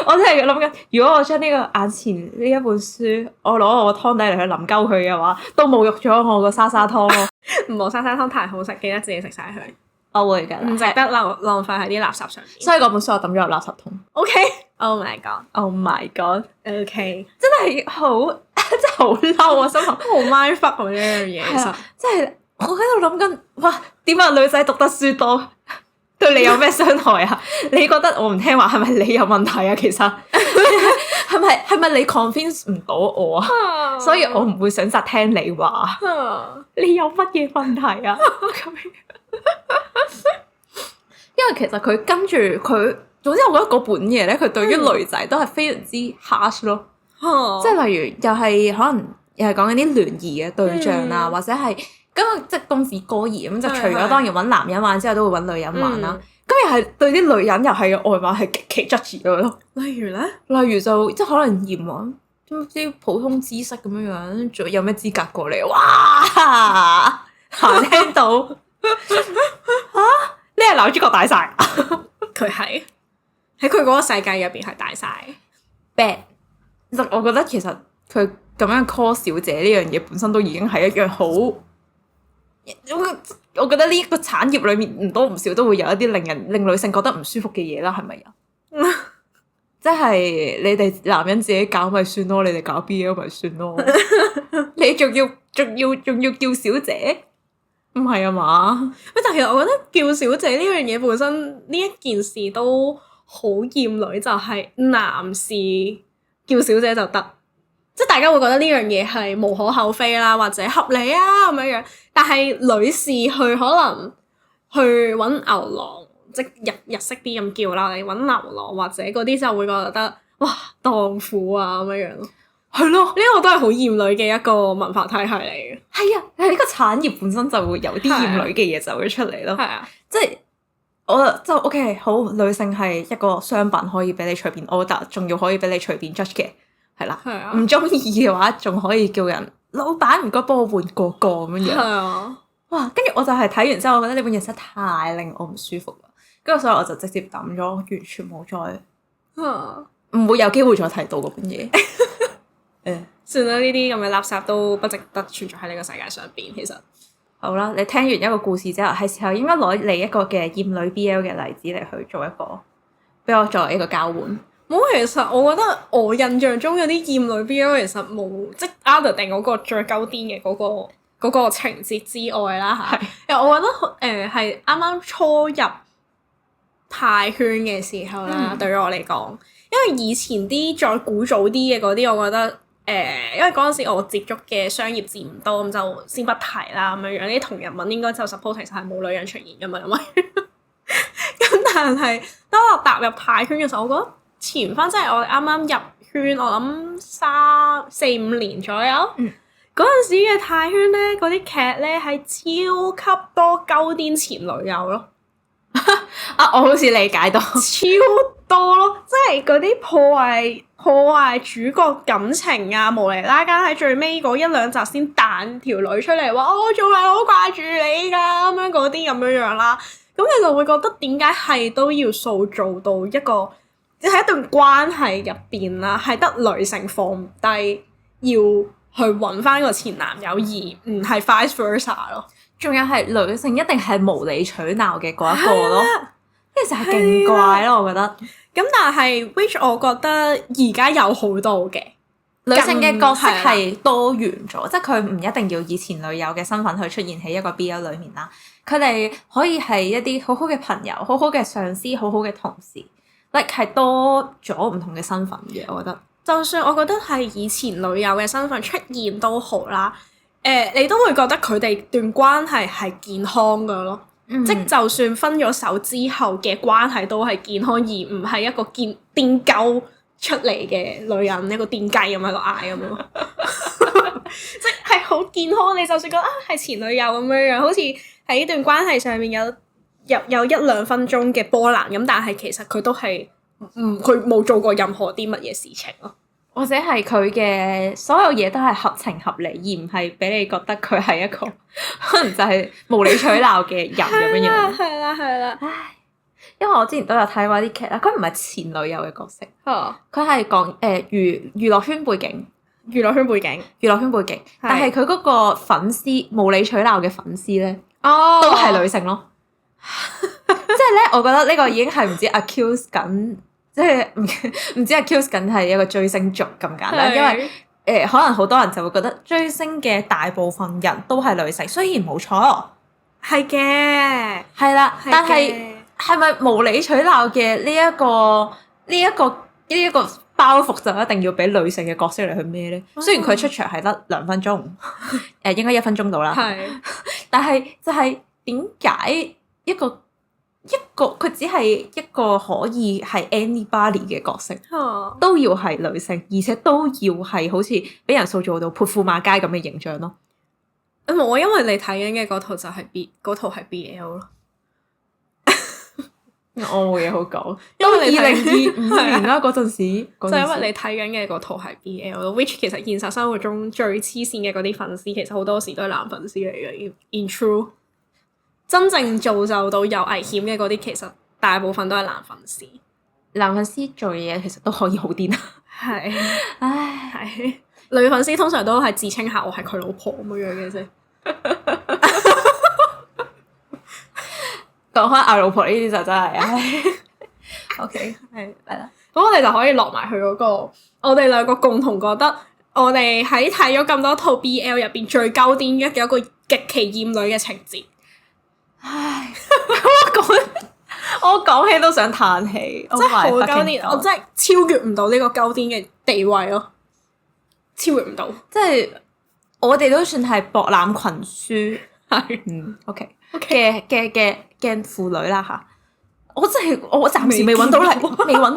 我真係諗緊，如果我將呢個眼前呢一本書，我攞我個湯底嚟去淋鳩佢嘅話，都侮辱咗我個沙沙湯咯。唔好沙沙湯太好食，記得自己食晒佢。我會㗎，唔值得浪費喺啲垃圾上面。所以嗰本書我抌咗入垃圾桶。OK，Oh my god，Oh my god，OK，真係好嬲啊！心諗好 mind fuck 呢樣嘢，其實真係我喺度諗緊，哇點解女仔讀得書多對你有咩傷害啊？你覺得我唔聽話係咪你有問題啊？其實係咪你 convince 唔到我啊？所以我唔會選擇聽你話。你有乜嘢問題啊？因為其實佢跟住佢，總之我覺得嗰本嘢咧，佢對於女仔都係非常之 harsh 咯。即係例如又係可能又係講緊啲聯誼嘅對象啊，或者係咁即係公子哥兒咁，就除咗當然揾男人玩之後，都會揾女人玩啦。咁又係對啲女人又係外貌係極其 judge 嘅咯。例如就即係可能嫌話啲普通知識咁樣樣，仲有咩資格過嚟？哇！難聽到呢個男主角大晒，佢係喺佢嗰個世界入邊係大晒 bad。我覺得其實佢咁樣 call 小姐呢樣嘢本身都已經係一樣好我覺得呢一個產業裏面唔多唔少都會有一啲令女性覺得唔舒服嘅嘢啦，係咪啊？即係你哋男人自己搞咪算咯，你哋搞 BL 咪算咯，你仲要叫小姐，唔係啊嘛？但係其實我覺得叫小姐呢樣嘢本身呢一件事都好厭女，就係男士叫小姐就得，即係大家會覺得呢樣嘢係無可厚非啦，或者合理啊咁樣樣。但係女士去可能去揾牛郎，即係日式啲咁叫啦，你揾牛郎或者嗰啲就會覺得哇蕩婦啊咁樣樣咯。係咯，呢個都係好厭女嘅一個文化體系嚟嘅。係啊，係呢個產業本身就會有啲厭女嘅嘢就會出嚟咯。係啊，即係我就 OK 好，女性係一個商品可以俾你隨便 order， 仲要可以俾你隨便 judge 嘅，係啦。係啊，唔中意嘅話，仲可以叫人老闆唔該幫我換個咁樣樣。係啊，哇！跟住我就係睇完之後，我覺得呢本嘢實在太令我唔舒服啦。跟住所以我就直接抌咗，完全冇再唔會有機會再睇到嗰本嘢。算啦，呢啲咁嘅垃圾都不值得存在喺呢個世界上邊。其實好啦，你聽完一個故事之後，係時候應該攞你一個嘅厭女 BL 嘅例子嚟去做一個，俾我作為一個交換。冇，其實我覺得我印象中有啲厭女 BL 其實冇，即係 other 定嗰個最鳩癲嘅嗰個情節之外啦嚇。因為我覺得係啱啱初入泰圈嘅時候啦，對於我嚟講，因為以前啲再古早啲嘅嗰啲，我覺得因為嗰陣時我接觸嘅商業字唔多，咁就先不提啦咁樣樣。呢啲同人文應該就 suppose 其實係冇女人出現㗎嘛，因為咁但係當我踏入泰圈嘅時候，我覺得前翻即係我啱啱入圈，我諗4-5年左右。嗰陣時嘅泰圈咧，嗰啲劇咧係超級多鳩癲前女友咯。啊，我好似理解到超多咯，即係嗰啲破壞主角感情啊，無厘啦更喺最尾嗰1-2集先彈條女出嚟話我仲係好掛住你㗎咁樣嗰啲咁樣樣啦，咁你就會覺得點解係都要塑造到一個即係一段關係入邊啦，係得女性放低要去揾翻個前男友，而唔係 vice versa 咯。仲有係女性一定係無理取鬧嘅嗰一個咯，呢個就係勁怪咯，我覺得。咁但係 which 我覺得而家有好多嘅女性嘅角色係多元咗，即係佢唔一定要以前女友嘅身份去出現喺一個 BL 裏面啦。佢哋可以係一啲好好嘅朋友、好好嘅上司、好好嘅同事，like 係多咗唔同嘅身份嘅。我覺得，就算我覺得係以前女友嘅身份出現都好啦，你都會覺得佢哋段關係係健康㗎咯。即就算分咗手之後嘅關係都係健康，而唔係一個癲鳩出嚟嘅女人，一個癲雞咁喺度嗌咁樣，即係好健康。你就算覺得係前女友咁樣樣，好似喺呢段關係上面有1-2分鐘嘅波瀾咁，但係其實佢都係佢冇做過任何啲乜嘢事情咯。或者係佢嘅所有嘢都係合情合理，而唔係俾你覺得佢係一個可能就係無理取鬧嘅人咁樣樣。係啦。唉，因為我之前都有睇過啲劇啦，佢唔係前女友嘅角色，佢係講娛樂圈背景，但係佢嗰個粉絲無理取鬧嘅粉絲咧，都係女性咯。即係咧，我覺得呢個已經係唔知 accuse 緊。即係唔知accuse緊係一個追星族咁簡單，因為可能好多人就會覺得追星嘅大部分人都係女性，雖然冇錯，係嘅，係啦，但係咪無理取鬧嘅呢一個包袱就一定要俾女性嘅角色嚟去孭咧？雖然佢出場係得2分鐘，應該1分鐘到啦，但係就係點解一個佢只係一個可以係 anybody 嘅角色，都要係女性，而且都要係好似俾人塑造到潑婦罵街咁嘅形象咯。我因為你睇緊嘅嗰套就係嗰套係 BL 咯。我冇嘢好講，因為2025年啦嗰陣時，就因為你睇緊嘅嗰套係 BL 咯，which 其實現實生活中最黐線嘅嗰啲粉絲，其實好多時都係男粉絲嚟嘅。In true。真正造就到有危險嘅嗰啲，其實大部分都係男粉絲。男粉絲做嘢其實都可以好癲。係，唉，係女粉絲通常都係自稱下我係佢老婆咁樣嘅啫。講開嗌老婆呢啲就真係，唉。OK，係啦。咁我哋就可以落埋去嗰個，我哋兩個共同覺得，我哋喺睇咗咁多套 BL 入邊最鳩癲嘅一個極其厭女嘅情節。唉，我講起都想嘆氣，真係好鳩 Oh my 癲， fucking 我真係超越唔到呢個鳩癲嘅地位咯，超越唔到。即係我哋都算係博覽群書，係，OK 嘅婦女啦嚇。我真係我暫時未揾到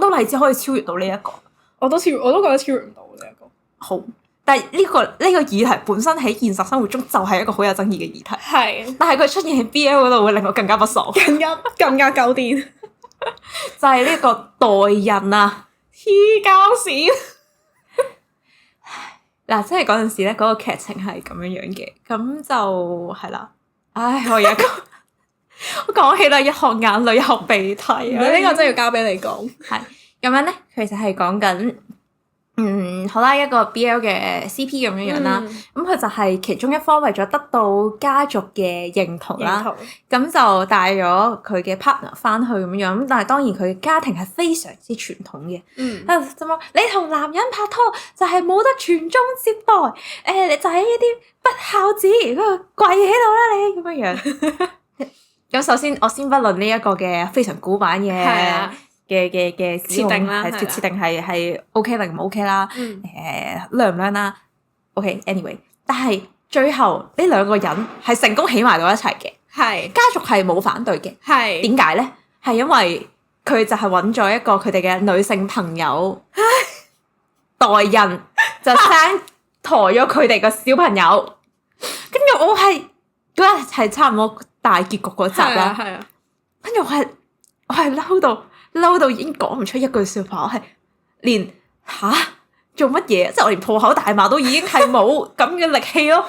例子可以超越到呢一個。我都覺得超越唔到呢一個。好，但係呢個議題本身喺現實生活中就係一個好有爭議嘅議題。係，但係佢出現喺 BL 嗰度會令我更加不爽，更加鳩癲，就係呢個代孕啊！黐膠線。嗱，即係嗰陣時咧，嗰個劇情係咁樣樣嘅，咁就係啦。唉，我而家我講起啦，一學眼淚一學鼻涕啊！呢個真係要交俾你講。係咁樣咧，其實係講緊，好啦，一個 BL 嘅 CP 咁樣樣啦。咁佢就係其中一方為咗得到家族嘅認同啦，咁就帶咗佢嘅 partner 翻去咁樣樣。咁但係當然佢嘅家庭係非常之傳統嘅。就話你同男人拍拖就係冇得傳宗接代，你就係呢啲不孝子，嗰個跪喺度啦你咁樣樣。咁首先我先不論呢一個嘅非常古板嘅設定啦，設定係 OK 定唔 OK 啦，靚唔靚啦 OK，anyway， 但係最後呢兩個人係成功起埋到一齊嘅，係家族係冇反對嘅，係點解咧？係因為佢就係揾咗一個佢哋嘅女性朋友代孕，就生抬咗佢哋個小朋友，跟住我係嗰日係差唔多大結局嗰集啦，係啊，跟住我係嬲到已經講唔出一句説話，我係連做乜嘢，即係我連破口大罵都已經係冇咁嘅力氣咯。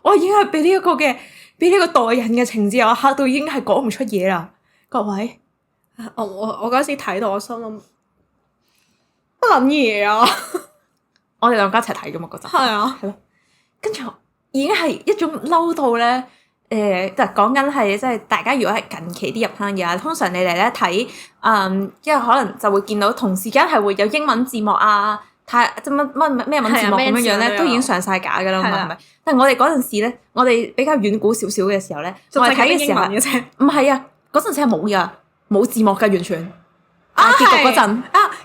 我已經係俾呢個代孕嘅情節我嚇到已經係講唔出嘢啦。各位，我嗰時睇到我心諗乜撚嘢啊！我哋兩家一齊睇㗎嘛嗰陣，係啊，係咯，跟住已經係一種嬲到咧。就講緊係即係大家如果係近期啲入坑嘅話，通常你哋咧睇，因為可能就會見到同時間係會有英文字幕啊，即乜咩文字幕咁樣樣咧，都已經上晒架㗎啦嘛，係咪？但係我哋嗰陣時咧，我哋比較遠古少少嘅時候咧，我哋睇嘅時候唔係啊，嗰陣時係冇㗎，冇字幕㗎完全。結局嗰陣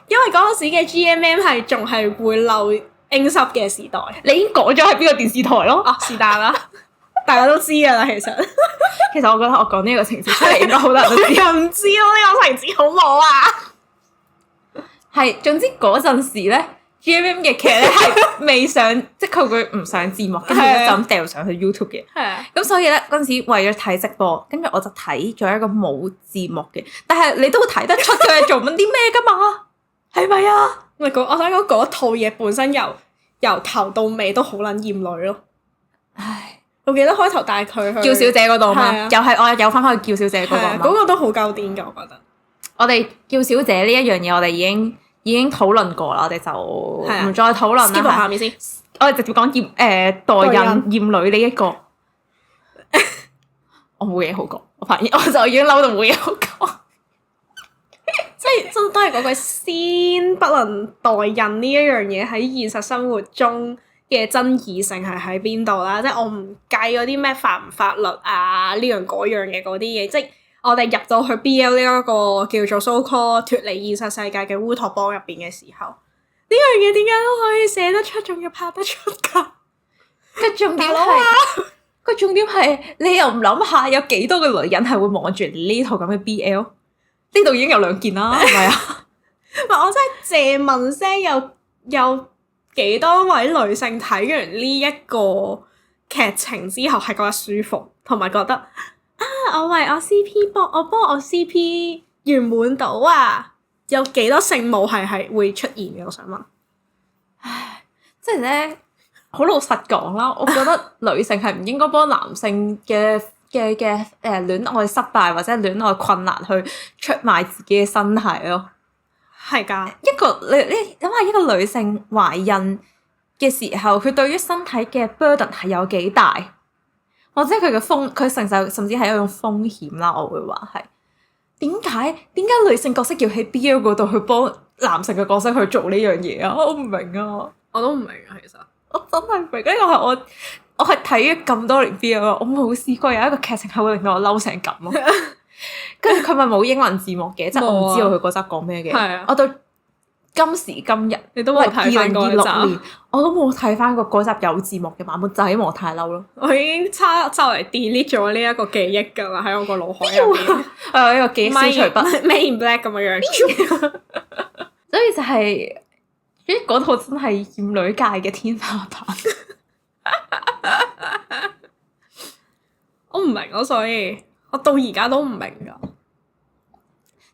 因為嗰陣時嘅 GMM 係仲係會漏英濕嘅時代。你已經講咗係邊個電視台咯？是但啦。大家都知㗎啦，其實我覺得我講呢個情節出嚟應該好多人都知。又唔知咯，呢個情節好冇啊！係，總之嗰陣時咧 ，GMM 嘅劇咧係未上，即係佢會唔上字幕，跟住咧就咁掉上去 YouTube 嘅。係啊。咁所以咧嗰陣時為咗睇直播，跟住我就睇咗一個冇字幕嘅，但係你都會睇得出佢係做緊啲咩㗎嘛？係咪啊？我想講嗰套嘢本身由頭到尾都好撚厭女咯。唉。我記得開頭帶佢去叫小姐嗰度嘛，又係我有翻返去叫小姐嗰個嘛，嗰個都好鳩癲㗎，我覺得。我哋叫小姐呢一樣嘢，我哋已經討論過啦，我哋就唔再討論啦。skip 下面先，我哋直接講代孕厭女呢一個，我冇嘢好講，我發現我就已經嬲到冇嘢好講。即係真都係嗰句，先不論代孕呢一樣嘢喺現實生活中嘅爭議性係喺邊度啦？即係我唔計嗰啲咩法唔法律啊，呢樣嗰樣嘅嗰啲嘢，即係我哋入到去 BL 呢一個叫做 so called 脫離現實世界嘅烏托邦入邊嘅時候，呢樣嘢點解都可以寫得出，仲要拍得出㗎？個重點係你又唔諗下有幾多個女人係會望住呢套咁嘅 BL？呢度已經有2件啦，係咪啊？唔係，我真係借問聲，有幾多位女性睇完呢一個劇情之後係覺得舒服，同埋覺得我為我 CP 幫我 CP 圓滿到啊！有幾多聖母係會出現嘅？我想問。唉，即係咧，好老實講啦，我覺得女性係唔應該幫男性嘅戀愛失敗或者戀愛困難去出賣自己嘅身體咯。係㗎，你諗下一個女性懷孕嘅時候，佢對於身體嘅 burden 係有幾大，或者佢承受甚至係一種風險啦。我會話係，點解女性角色要喺 BL 嗰度去幫男性嘅角色去做呢樣嘢啊？我唔明啊！我都唔明啊，其實我真係唔明，呢個係我係睇咗咁多年 BL 啊，我冇試過有一個劇情係會令到我嬲成咁咯。跟住佢咪冇英文字幕嘅，即係我唔知道佢嗰集講咩嘅。係啊，我到今時今日，你都冇睇翻嗰2026集年，我都冇睇翻過嗰集有字幕嘅版本，就係因為我太嬲咯。我已經周圍 delete 咗呢一個記憶㗎啦，喺我個腦海入邊。誒呢個記憶消除筆 Made in Black 咁嘅樣。所以就係、嗰套真係厭女界嘅天花板。我唔明咯，所以我到而家都唔明㗎。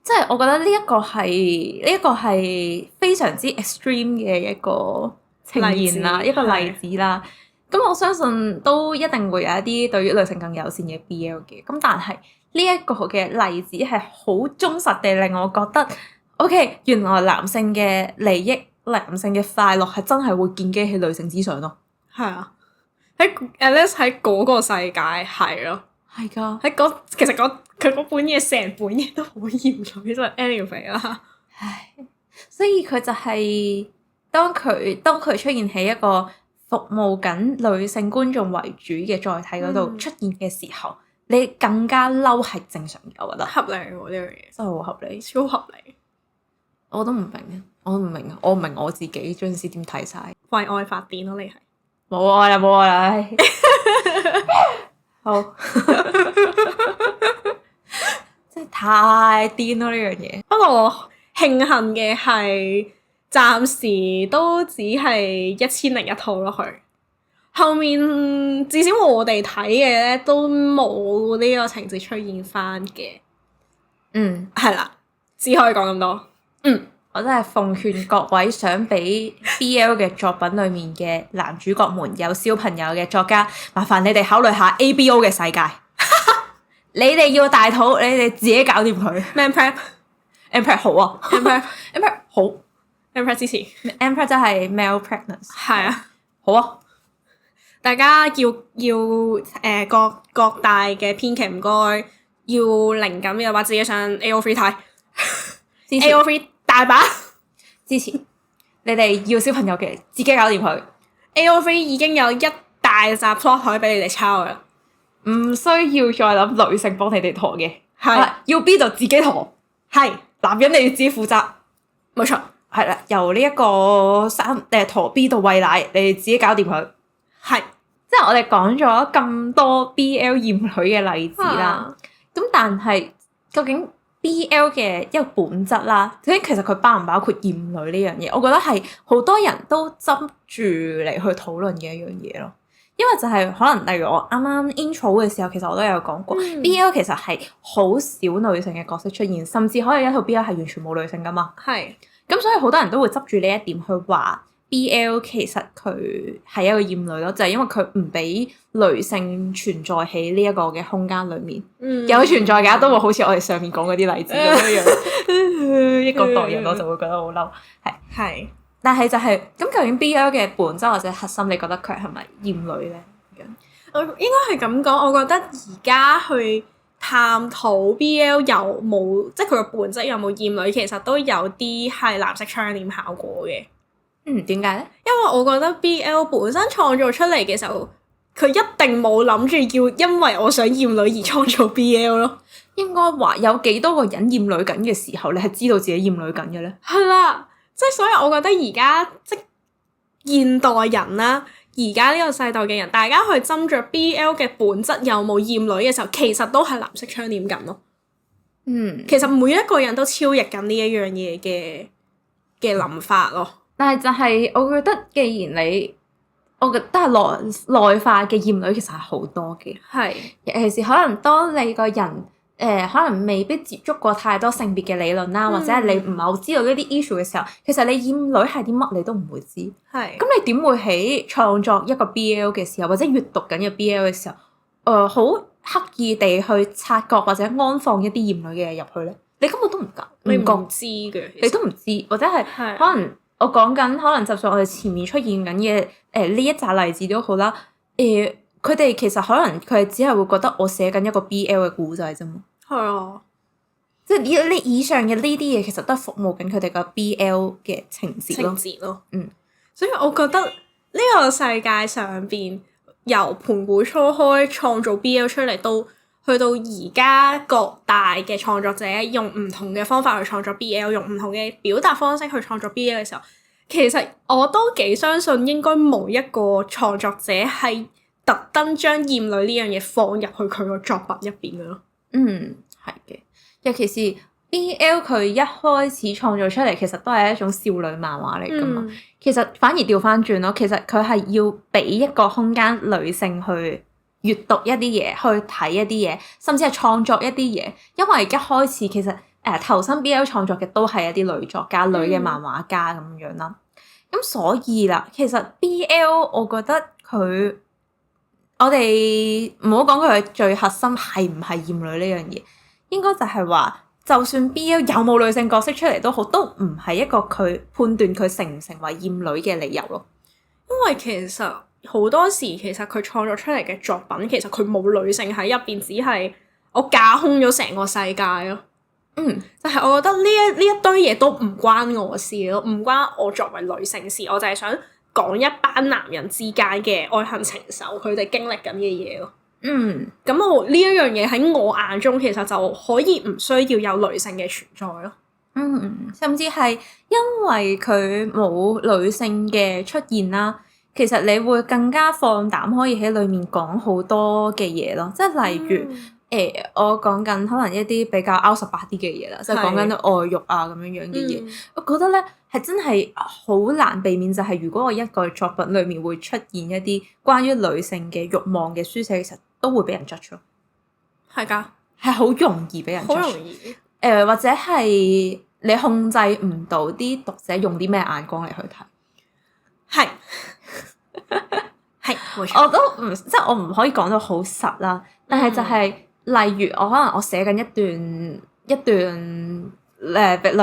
即係我覺得呢一個係非常之 extreme 嘅一個呈現啦，一個例子啦。咁我相信都一定會有一啲對於女性更友善嘅 BL 嘅。咁但係呢一個嘅例子係好忠實地令我覺得 OK， 原來男性嘅利益、男性嘅快樂係真係會建基喺女性之上咯。係啊，喺 at least 喺嗰個世界係咯。係㗎，其實佢嗰本嘢成本嘢都好嚴重，其實 anyway 啦。唉，所以佢就係、當佢出現喺一個服務緊女性觀眾為主嘅載體嗰度出現嘅時候，你更加嬲係正常嘅，我覺得合理喎呢樣嘢，真係好合理，超合理。我都唔明啊，我唔明我自己嗰陣時點睇晒，為愛發電咯，你係冇愛啦冇愛啦，唉好，真係太癲咯呢樣嘢。不過我慶幸嘅係，暫時都只係1001套咯，佢後面至少我哋睇嘅咧都冇呢個情節出現翻嘅。係啦，只可以講咁多。我真係奉勸各位想俾 BL 嘅作品裡面嘅男主角們有小朋友嘅作家，麻煩你哋考慮下 ABO 嘅世界。你哋要大肚，你哋自己搞掂佢。Man prep，M prep 好啊，M prep 好 ，M prep 支持。M prep 真係 male pregnancy。係啊，好啊，大家要各大嘅編劇唔該，要靈感嘅話自己上 AO3 睇。AO3 大把支持。你哋要小朋友嘅自己搞掂佢。AO3 已經有一大集 plot 可以俾你哋抄嘅，唔需要再諗女性幫你哋陀嘅。係要 B 就自己陀。係男人你要自己負責。冇錯，係啦，由呢一個陀 B 到餵奶，你哋自己搞掂佢。係即係我哋講咗咁多 BL 厭女嘅例子啦，咁但係究竟 BL 嘅一個本質啦，究竟其實佢包唔包括厭女呢樣嘢？我覺得係好多人都執住嚟去討論嘅一樣嘢咯。因為就係可能例如我啱啱 intro 嘅時候，其實我都有講過、BL 其實係好少女性嘅角色出現，甚至可能一套 BL 係完全冇女性噶嘛。係咁所以好多人都會執住呢一點去話 BL 其實佢係一個厭女咯，就係、因為佢唔俾女性存在喺呢一個嘅空間裡面。有存在嘅都會好似我哋上面講嗰啲例子咁樣一個代人我就會覺得好嬲。係，但係就係、咁，究竟 BL 嘅本質或者核心，你覺得佢係咪厭女咧？我應該係咁講，我覺得而家去探討 BL 有冇，即係佢個本質有冇厭女，其實都有啲係藍色窗簾效果嘅。點解咧？因為我覺得 BL 本身創造出嚟嘅時候，佢一定冇諗住要因為我想厭女而創造 BL 咯。應該話有幾多個人厭女緊嘅時候，你係知道自己厭女緊嘅咧？係啦，即係所以我覺得而家即現代人啦，而家呢個世代嘅人，大家去斟酌 BL 嘅本質有冇厭女嘅時候，其實都係藍色窗簾緊咯。其實每一個人都超越緊呢一樣嘢嘅諗法咯。但係就係我覺得，既然我覺得係內化嘅厭女其實係好多嘅。係，尤其是可能當你個人可能未必接觸過太多性別嘅理論啦，或者係你唔係好知道呢啲 issue 嘅時候，其實你厭女係啲乜你都唔會知。係。咁你點會喺創作一個 BL 嘅時候，或者閱讀緊嘅 BL 嘅時候，好刻意地去察覺或者安放一啲厭女嘅嘢入去咧？你根本都唔覺，你唔知嘅，你都唔知，或者係可能我講緊，可能就算我哋前面出現緊嘅呢一紮例子都好啦。佢哋其實可能佢係只係會覺得我寫緊一個 BL 嘅故仔啫嘛。係啊，即係呢以上嘅呢啲嘢，其實都係服務緊佢哋個 BL 嘅情節咯。情節咯，嗯，所以我覺得呢個世界上邊由盤古初開創造 BL 出嚟，到去到而家各大嘅創作者用唔同嘅方法去創作 BL， 用唔同嘅表達方式去創作 BL 嘅時候，其實我都幾相信應該冇一個創作者係特登將厭女呢樣嘢放入去佢個作品入邊嘅咯。嗯，係嘅。尤其是 BL 佢一開始創造出嚟，其實都係一種少女漫畫嚟噶嘛。其實反而調翻轉咯，其實佢係要俾一個空間女性去閱讀一啲嘢，去睇一啲嘢，甚至係創作一啲嘢。因為一開始其實投身 BL 創作嘅都係一啲女作家、女嘅漫畫家咁樣啦。咁所以啦，其實 BL 我覺得我哋唔好講佢係最核心係唔係厭女呢樣嘢。應該就係話，就算 BL 有冇女性角色出嚟都好，都唔係一個佢判斷佢成唔成為厭女嘅理由咯。因為其實好多時，其實佢創作出嚟嘅作品，其實佢冇女性喺入邊，只係我架空咗成個世界咯。就係我覺得呢一堆嘢都唔關我事咯，唔關我作為女性事，我就係想講一班男人之間嘅愛恨情仇，佢哋經歷緊嘅嘢咯。咁我呢一樣嘢喺我眼中，其實就可以唔需要有女性嘅存在咯。甚至係因為佢冇女性嘅出現啦，其實你會更加放膽可以喺裡面講好多嘅嘢咯。即係例如我講緊可能一啲比較 R18啲嘅嘢啦，即係講緊愛慾啊咁樣嘅嘢。我覺得咧係真係好難避免，就係如果我一個作品裡面會出現一啲關於女性嘅慾望嘅書寫，其實都會俾人 judge 咯。係㗎，係好容易俾人 judge。好容易。或者係你控制唔到啲讀者用啲咩眼光嚟去睇。係冇錯。我都唔即係我唔可以講到好實啦，但係就係例如我可能我寫緊一段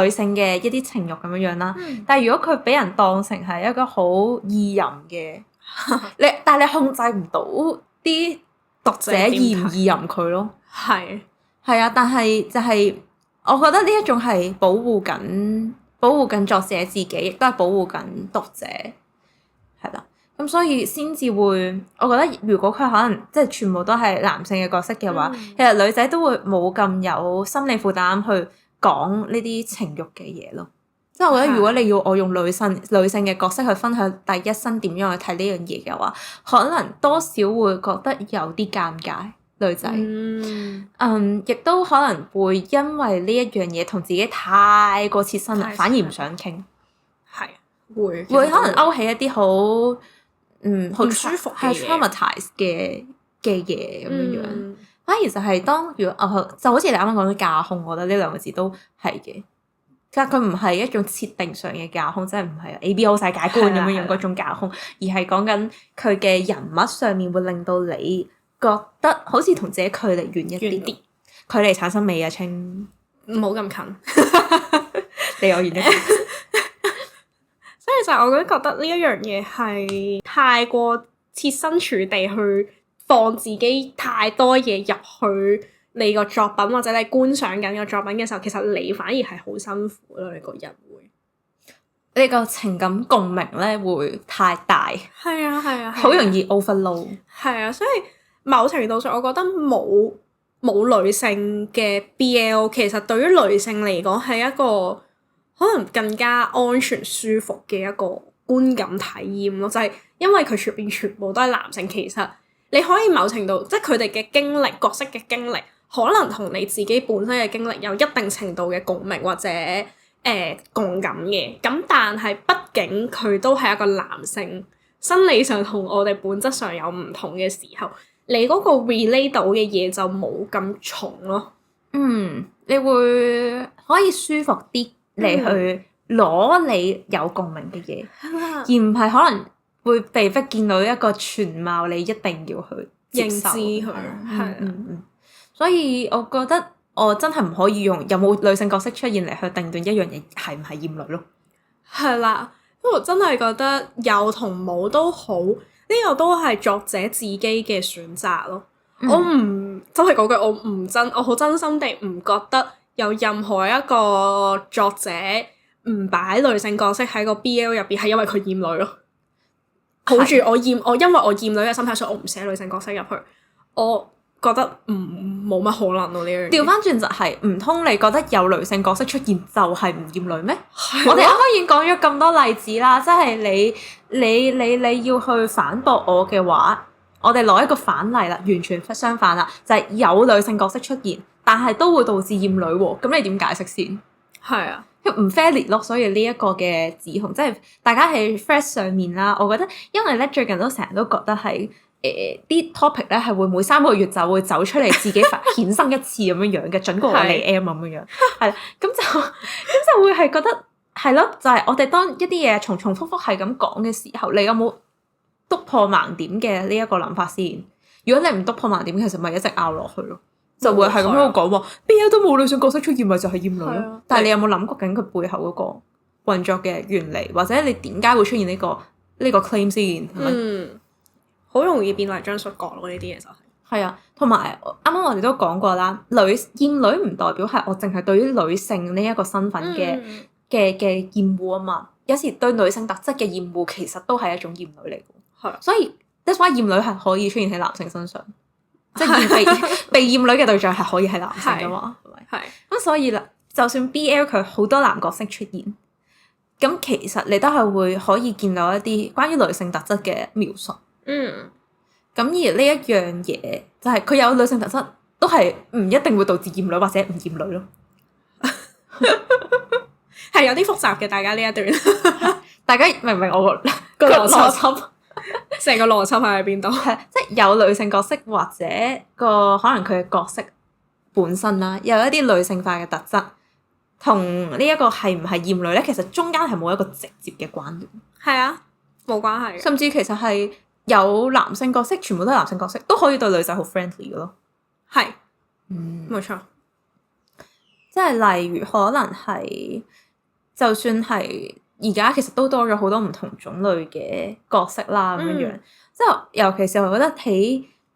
女性嘅一啲情慾咁樣樣啦，但係如果佢俾人當成係一個好意淫嘅，但係你控制唔到啲讀者意唔意淫佢咯。係啊，但係就係我覺得呢一種係保護緊作者自己，亦都係保護緊讀者，係啦。咁所以先至會，我覺得如果佢可能即係全部都係男性嘅角色嘅話，其實女仔都會冇咁有心理負擔去講呢啲情慾嘅嘢咯。即係我覺得如果你要我用女性嘅角色去分享第一身點樣去睇呢樣嘢嘅話，可能多少會覺得有啲尷尬。女仔，亦都可能會因為呢一樣嘢同自己太過切身啦，反而唔想傾。係會可能勾起一啲好好舒服係 traumatize 嘅嘢咁樣。反而就係當如果就好似你啱啱講到架空，我覺得呢兩個字都係嘅。其實佢唔係一種設定上嘅架空，即係唔係 ABO 世界觀咁樣嗰種架空，而係講緊佢嘅人物上面會令到你覺得好似同自己距離遠一啲，距離產生美啊，清唔好咁近，離我遠一啲。所以就係我覺得呢一樣嘢係太過設身處地去放自己太多嘢入去你個作品，或者你觀賞緊個作品嘅時候，其實你反而係好辛苦咯。你個人會你個情感共鳴咧會太大，係啊，好容易 overload。係啊，所以某程度上，我覺得冇女性嘅 BL， 其實對於女性嚟講係一個可能更加安全舒服嘅一個觀感體驗咯。就係因為佢入邊全部都係男性，其實你可以某程度即係佢哋嘅經歷、角色嘅經歷，可能同你自己本身嘅經歷有一定程度嘅共鳴或者共感嘅。咁但係畢竟佢都係一個男性，生理上同我哋本質上有唔同嘅時候，你嗰個 relate 到嘅嘢就冇咁重咯。你會可以舒服啲嚟去攞你有共鳴嘅嘢，而唔係可能會被迫見到一個全貌，你一定要去認知佢。所以我覺得我真係唔可以用有冇女性角色出現嚟去定斷一樣嘢係唔係厭女咯。係啦，因為我真係覺得有同冇都好，呢個都係作者自己嘅選擇咯。我唔真係嗰句，我好真心地唔覺得有任何一個作者唔擺女性角色喺個 BL 入邊，係因為佢厭女咯。抱住我因為我厭女嘅心態，所以我唔寫女性角色入去。我覺得冇乜可能咯呢樣嘢。調翻轉就係唔通你覺得有女性角色出現就係唔厭女咩？我哋啱啱已經講咗咁多例子啦，即係你要去反駁我嘅話，我哋攞一個反例啦，完全相反啦，就係有女性角色出現，但係都會導致厭女喎。咁你點解釋先？係啊，唔 fair 咯，所以呢一個嘅指控，即係大家喺 Threads 上面啦，我覺得因為咧最近都成日都覺得係啲 topic 咧係會每3個月就會走出嚟自己衍生一次咁樣樣嘅，準過我嚟 M 咁樣樣，係啦，咁就會係覺得係咯，就係、是、我哋當一啲嘢重重複複係咁講嘅時候，你有冇篤破盲點嘅呢一個諗法先？如果你唔篤破盲點，其實咪一直拗落去咯。就會係咁喺度講喎，BL 都冇女性角色出現，咪就係厭女咯。但係你有冇諗過緊佢背後嗰個運作嘅原理，或者你點解會出現呢個 claim 先？好容易變泥漿摔角咯，呢啲嘢就係。係啊，同埋啱啱我哋都講過啦，厭女唔代表係我淨係對於女性呢一個身份嘅厭惡啊嘛。有時對女性特質嘅厭惡其實都係一種厭女嚟嘅。係啊，所以 that's why 厭女係可以出現喺男性身上。即係被厭女嘅對象係可以係男性㗎嘛，係咪？係。咁所以啦，就算 BL 佢好多男角色出現，咁其實你都係會可以見到一啲關於女性特質嘅描述。咁而呢一樣嘢就係佢有女性特質，都係唔一定會導致厭女或者唔厭女咯。係有啲複雜嘅，大家呢一段，大家明唔明我個邏輯？成個邏輯喺邊度？係即係有女性角色或者可能佢嘅角色本身啦，有一啲女性化嘅特質，同呢一個係唔係厭女咧？其實中間係冇一個直接嘅關聯。係啊，冇關係。甚至其實係有男性角色，全部都係男性角色，都可以對女仔好 friendly 嘅咯。係，冇錯。即係例如可能係，就算係。而家其實都多咗好多唔同種類嘅角色啦，咁樣樣，即係尤其是我覺得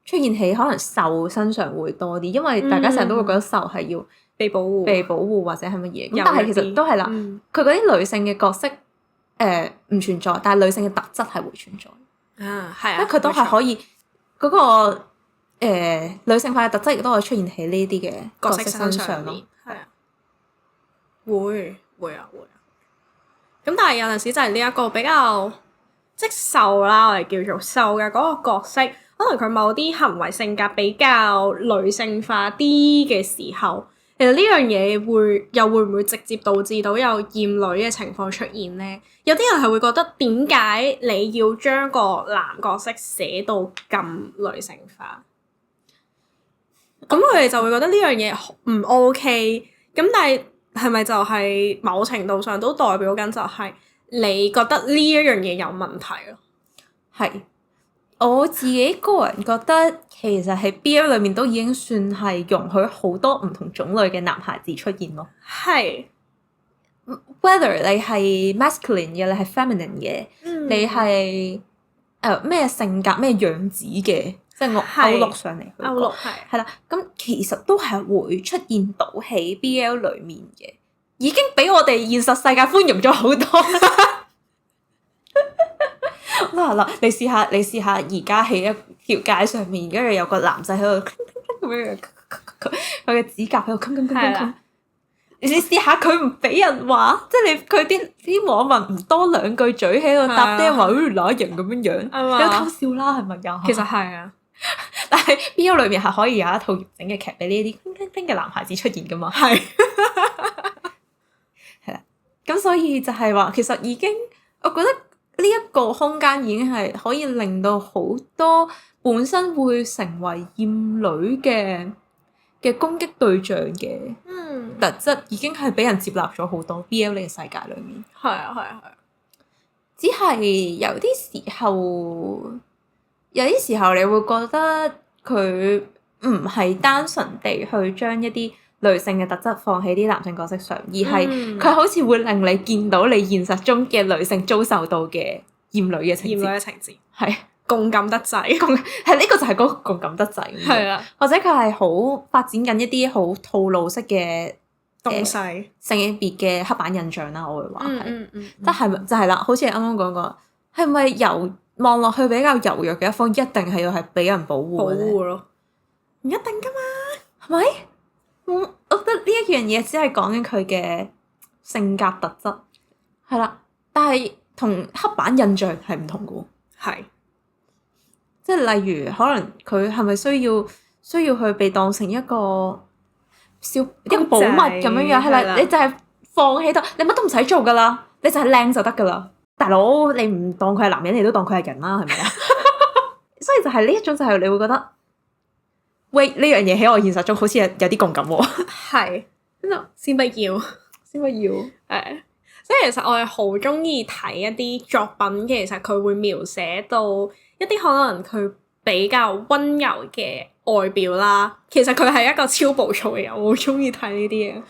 出現喺可能獸身上會多啲，因為大家成日都會覺得獸係要被保護或者係乜嘢，咁但係其實都係啦，佢嗰啲女性嘅角色唔存在，但係女性嘅特質係會存在。係啊，因為佢都係可以嗰個女性化嘅特質亦都可以出現喺呢啲嘅角色身上咯。係啊，會啊。咁但係有陣時就係呢一個比較即獸啦，我哋叫做獸嘅嗰個角色，可能佢某啲行為性格比較女性化啲嘅時候，其實呢樣嘢會唔會直接導致到有厭女嘅情況出現呢？有啲人係會覺得點解你要將個男角色寫到咁女性化？咁佢哋就會覺得呢樣嘢唔 OK。咁但係咪就係某程度上都代表緊就係你覺得呢一樣嘢有問題咯？係，我自己個人覺得其實喺 BL 裏面都已經算係容許好多唔同種類嘅男孩子出現咯。係，whether 你係 masculine 嘅，你係 feminine 嘅，你係咩性格咩樣子嘅。即係我歐陸上嚟，歐陸係啦，咁其實都係會出現到喺 BL 裏面嘅，已經俾我哋現實世界寬容咗好多。嗱，你試下而家喺一條街上面，跟住有個男仔喺度咁樣，佢嘅指甲喺度鏗。你試下佢唔俾人話，即係佢啲網民唔多兩句嘴喺度搭爹話，乸型咁樣樣，有偷笑啦，係咪又？其實係啊。但係 BL 裏面係可以有一套完整嘅劇俾呢啲嘅男孩子出現噶嘛？係啦，咁所以就係話，其實已經我覺得呢一個空間已經係可以令到好多本身會成為厭女嘅攻擊對象嘅特質，已經係俾人接納咗好多 BL 呢個世界裏面。係啊，只係有啲時候你會覺得佢唔係單純地去將一啲女性嘅特質放喺啲男性角色上，而係佢好似會令你見到你現實中嘅女性遭受到嘅厭女嘅情節，係共感得滯，係呢個就係嗰個共感得滯。係啊，或者佢係好發展緊一啲好套路式嘅東西性別嘅刻板印象啦，我會話係，即即係就係啦，好似你啱啱講過，係咪望落去比較柔弱嘅一方，一定係要係俾人保護保嘅咧？護咯，唔一定噶嘛，係咪？我覺得呢一樣嘢只係講緊佢嘅性格特質，係啦，但係同刻板印象係唔同嘅喎。係即係例如，可能佢係咪需要去被當成一個一個寶物咁樣樣？係啦，你就係放喺度，你乜都唔使做噶啦，你就係靚就得噶啦。大佬，你唔當佢係男人，你都當佢係人啦，係咪啊？所以就係呢一種，就係你會覺得，喂，呢樣嘢喺我現實中好似有啲共感喎。係，先不要。先不要。所以其實我係好中意睇一啲作品，其實佢會描寫到一啲可能佢比較温柔嘅外表啦。其實佢係一個超暴躁嘅人，我好中意睇呢啲嘢。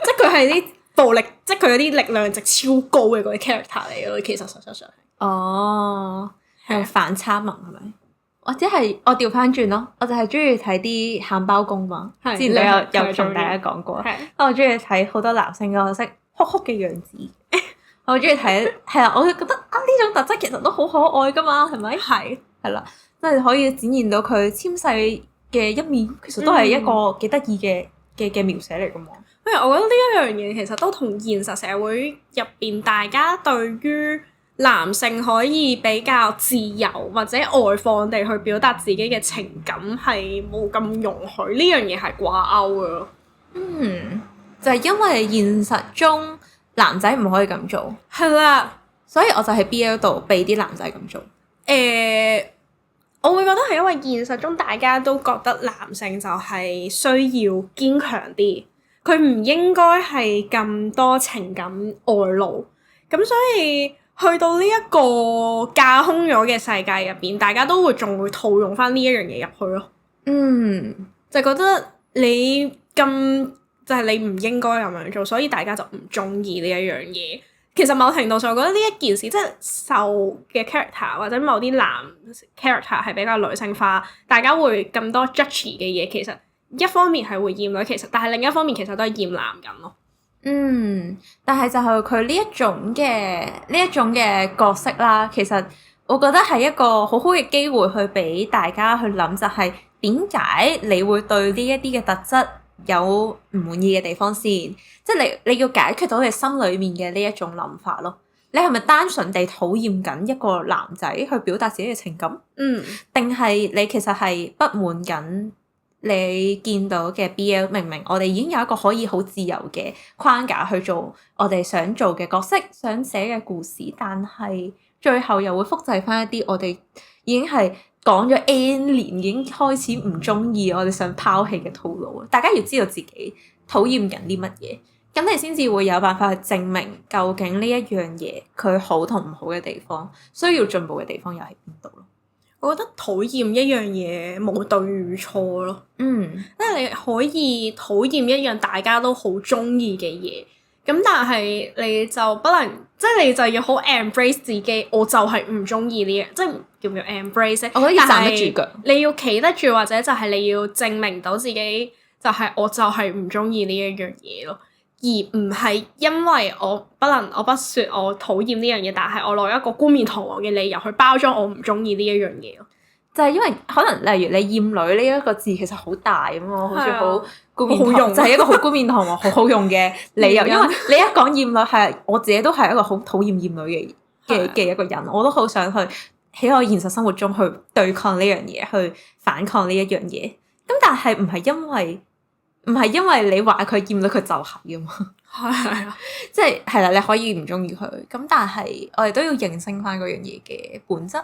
即係佢係啲暴力，即係佢有啲力量值超高嘅嗰啲 character 嚟嘅咯。其實實質上係。哦，係反差萌係咪？或者係我調翻轉咯，我就係中意睇啲喊包公嘛。之前你有同大家講過，我中意睇好多男性嘅角色哭哭嘅樣子。我中意睇，係啦，我就覺得啊，呢種特質其實都好可愛噶嘛，係咪？係啦，即係可以展現到佢纖細嘅一面，其實都係一個幾得意嘅描寫嚟噶嘛。因為我覺得呢一樣嘢其實都同現實社會入邊大家對於男性可以比較自由或者外放地去表達自己嘅情感係冇咁容許，呢樣嘢係掛鈎嘅咯。就係因為現實中男仔唔可以咁做，係啦，所以我就喺 BL 度俾啲男仔咁做。我會覺得係因為現實中大家都覺得男性就係需要堅強啲，佢唔應該係咁多情感外露，咁所以去到呢一個架空咗嘅世界入邊，大家都仲會套用翻呢一樣嘢入去咯。就覺得你咁就係你唔應該咁樣做，所以大家就唔中意呢一樣嘢。其實某程度上，我覺得呢一件事即係受嘅 character 或者某啲男 character 係比較女性化，大家會咁多 judge 嘅嘢。其實一方面係會厭女，其實但係另一方面其實都係厭男人咯。但係就係佢呢一種嘅角色啦，其實我覺得係一個好好嘅機會去俾大家去諗，就係點解你會對呢一啲嘅特質有唔滿意嘅地方先，即係你要解決到你心裏面嘅呢一種諗法咯。你係咪單純地討厭緊一個男仔去表達自己嘅情感？定係你其實係不滿緊你見到嘅 BL？明明我哋已經有一個可以好自由嘅框架去做我哋想做嘅角色、想寫嘅故事，但係最後又會複製翻一啲我哋已經係講咗 N 年已經開始唔中意，我哋想拋棄嘅套路。大家要知道自己討厭緊啲乜嘢，咁你先至會有辦法去證明究竟呢一樣嘢佢好同唔好嘅地方，需要進步嘅地方又喺邊度咯。我覺得討厭一樣嘢冇對與錯咯。即係你可以討厭一樣大家都好中意嘅嘢，咁但係你就不能，即係你就要好 embrace 自己，我就係唔中意呢樣，即係叫唔叫 embrace？我覺得要站得住腳，你要企得住，或者就係你要證明到自己，就係我就係唔中意呢一樣嘢咯，而唔係因為我不說我討厭呢樣嘢，但係我攞一個冠冕堂皇嘅理由去包裝我唔中意呢一樣嘢咯。就係因為可能例如你厭女呢一個字其實好大咁嘛，好似好冠冕堂好用，就係一個好冠冕堂皇好好用嘅理由。因為你一講厭女，係我自己都係一個好討厭厭女嘅一個人，我都好想去喺我現實生活中去對抗呢樣嘢，去反抗呢一樣嘢。咁但係唔係因為你話佢厭女，佢就係噶嘛。係啊，即係啦，你可以唔中意佢，咁但係我哋都要認清翻嗰樣嘢嘅本質。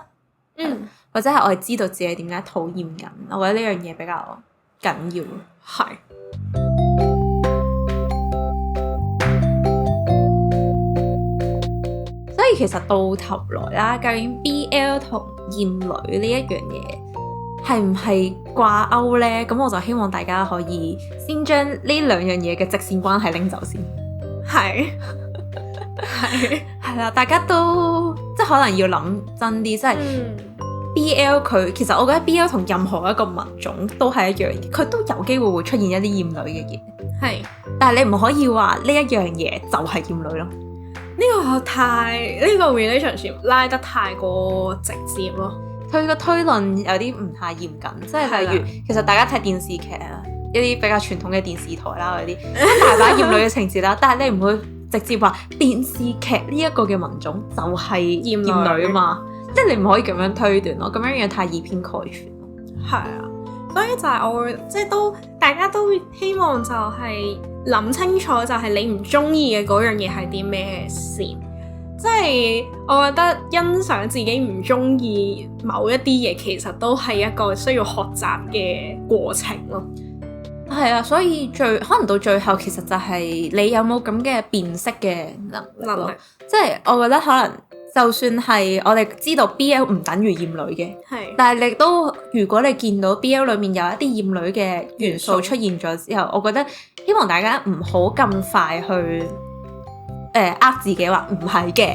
或者係我哋知道自己點解討厭緊，我覺得呢樣嘢比較緊要。係。所以其實到頭來啦，究竟 BL 同厭女呢一樣嘢係唔係掛鈎咧？咁我就希望大家可以先將呢兩樣嘢嘅直線關係拎走先。係啦，大家都即係可能要諗真啲，即係 BL 佢其實我覺得 BL 同任何一個文種都係一樣嘢，佢都有機會會出現一啲厭女嘅嘢。係，但係你唔可以話呢一樣嘢就係厭女咯。呢個 relationship 拉得太過直接咯。佢個推論有啲唔太嚴謹，即係例如其實大家睇電視劇啊，一啲比較傳統嘅電視台啦嗰啲，大把厭女嘅情節啦，但係你唔會直接話電視劇呢一個嘅文種就係厭女啊嘛，即係你唔可以咁樣推斷咯，咁樣太以偏概全。係啊，所以就係我會即係都大家都希望就係諗清楚，就係你唔中意嘅嗰樣嘢係啲咩先。即係我覺得欣賞自己唔中意某一啲嘢，其實都係一個需要學習嘅過程咯。係啊，所以可能到最後其實就係你有冇咁嘅辨識嘅能力。即係我覺得可能就算係我哋知道 BL 唔等於厭女嘅，但係你都如果你見到 BL 裡面有一啲厭女嘅元素出現咗之後，我覺得希望大家唔好咁快去自己話唔係嘅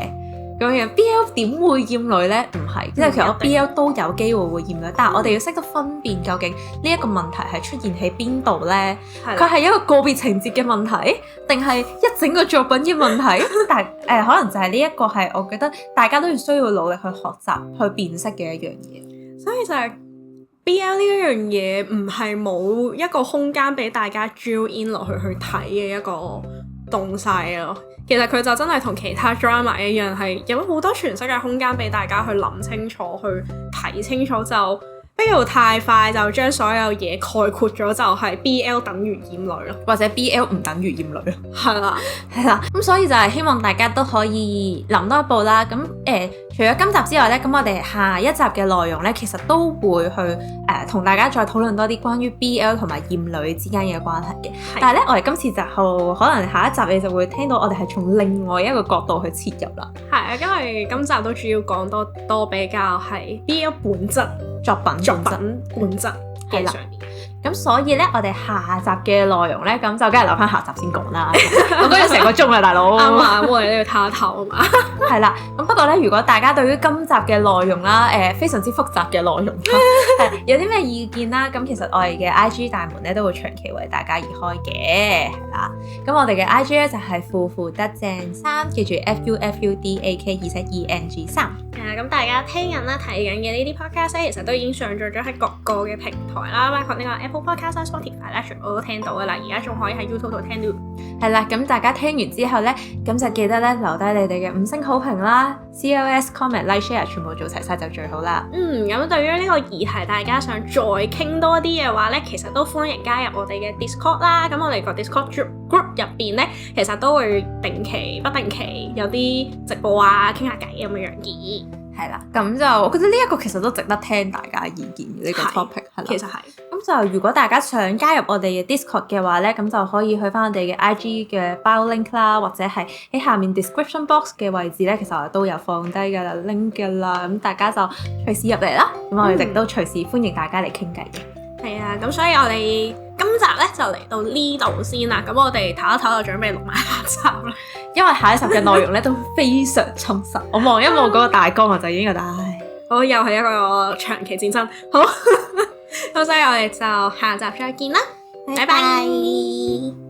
咁樣。BL 點會厭女呢？唔係，即係其實我 BL 都有機會會厭女，但係我哋要識得分辨究竟呢一個問題係出現喺邊度呢？佢係一個個別情節嘅問題，定係一整個作品嘅問題？但係可能就係呢一個係我覺得大家都要需要努力去學習去辨識嘅一樣嘢。所以就係 BL 呢一樣嘢唔係冇一個空間俾大家 drill in 落去睇嘅一個東西咯。其實佢就真係同其他 drama 一樣，係有好多詮釋嘅空間俾大家去諗清楚、去睇清楚，就不要太快就將所有嘢概括咗，就係 BL 等於厭女咯，或者 BL 唔等於厭女咯。係啦，係啦，咁所以就係希望大家都可以諗多一步啦。咁除咗今集之外咧，咁我哋下一集嘅內容咧，其實都會去同大家再討論多啲關於 BL 同埋厭女之間嘅關係嘅。但係咧，我哋今次就可能下一集你就會聽到我哋係從另外一個角度去切入啦。係啊，因為今集都主要講多比較係 BL 本質作品本質嘅上面。咁所以咧，我哋下集嘅內容咧，咁就梗係留翻下集先講啦。我講咗成個鐘啦，大佬。啱啊，我哋都要唞一唞啊嘛。係啦，咁不過咧，如果大家對於今集嘅內容啦，非常之複雜嘅內容啦，有啲咩意見啦，咁其實我哋嘅 IG 大門咧都會長期為大家而開嘅，係啦。咁我哋嘅 IG 咧就係腐腐得正3，記住 FUFUDAK27ENG3。咁大家聽緊啦、睇緊嘅呢啲 podcast 咧，其實都已經上載咗喺各個嘅平台啦，包括呢個 Apple Podcast、Spotify 啦，全部都聽到嘅啦。而家仲可以喺 YouTube 度聽到。係啦，咁大家聽完之後咧，咁就記得咧留低你哋嘅5星好評啦 ，CLS、comment、like、share 全部做齊晒就最好啦。咁對於呢個議題，大家想再傾多啲嘅話咧，其實都歡迎加入我哋嘅 Discord 啦。咁我哋個 Discord group 入邊咧，其實都會定期、不定期有啲直播啊，傾下偈咁樣嘅。係啦，咁就我覺得呢一個其實都值得聽大家意見嘅呢個 topic 係啦。其實係。咁就如果大家想加入我哋嘅 Discord 嘅話咧，咁就可以去翻我哋嘅 IG 嘅 bio link 啦，或者係喺下面 description box 嘅位置咧，其實我哋都有放低㗎啦 link 㗎啦。咁大家就隨時入嚟啦。咁我哋亦都隨時歡迎大家嚟傾偈嘅。係啊，咁所以我哋今集咧就嚟到呢度先啦。咁我哋唞一唞就準備錄埋下集啦。因為下一集嘅內容咧都非常充實。我望一望嗰個大綱我就已經覺得唉，好，又係一個長期戰爭。好，咁所以我哋就下集再見啦，拜拜。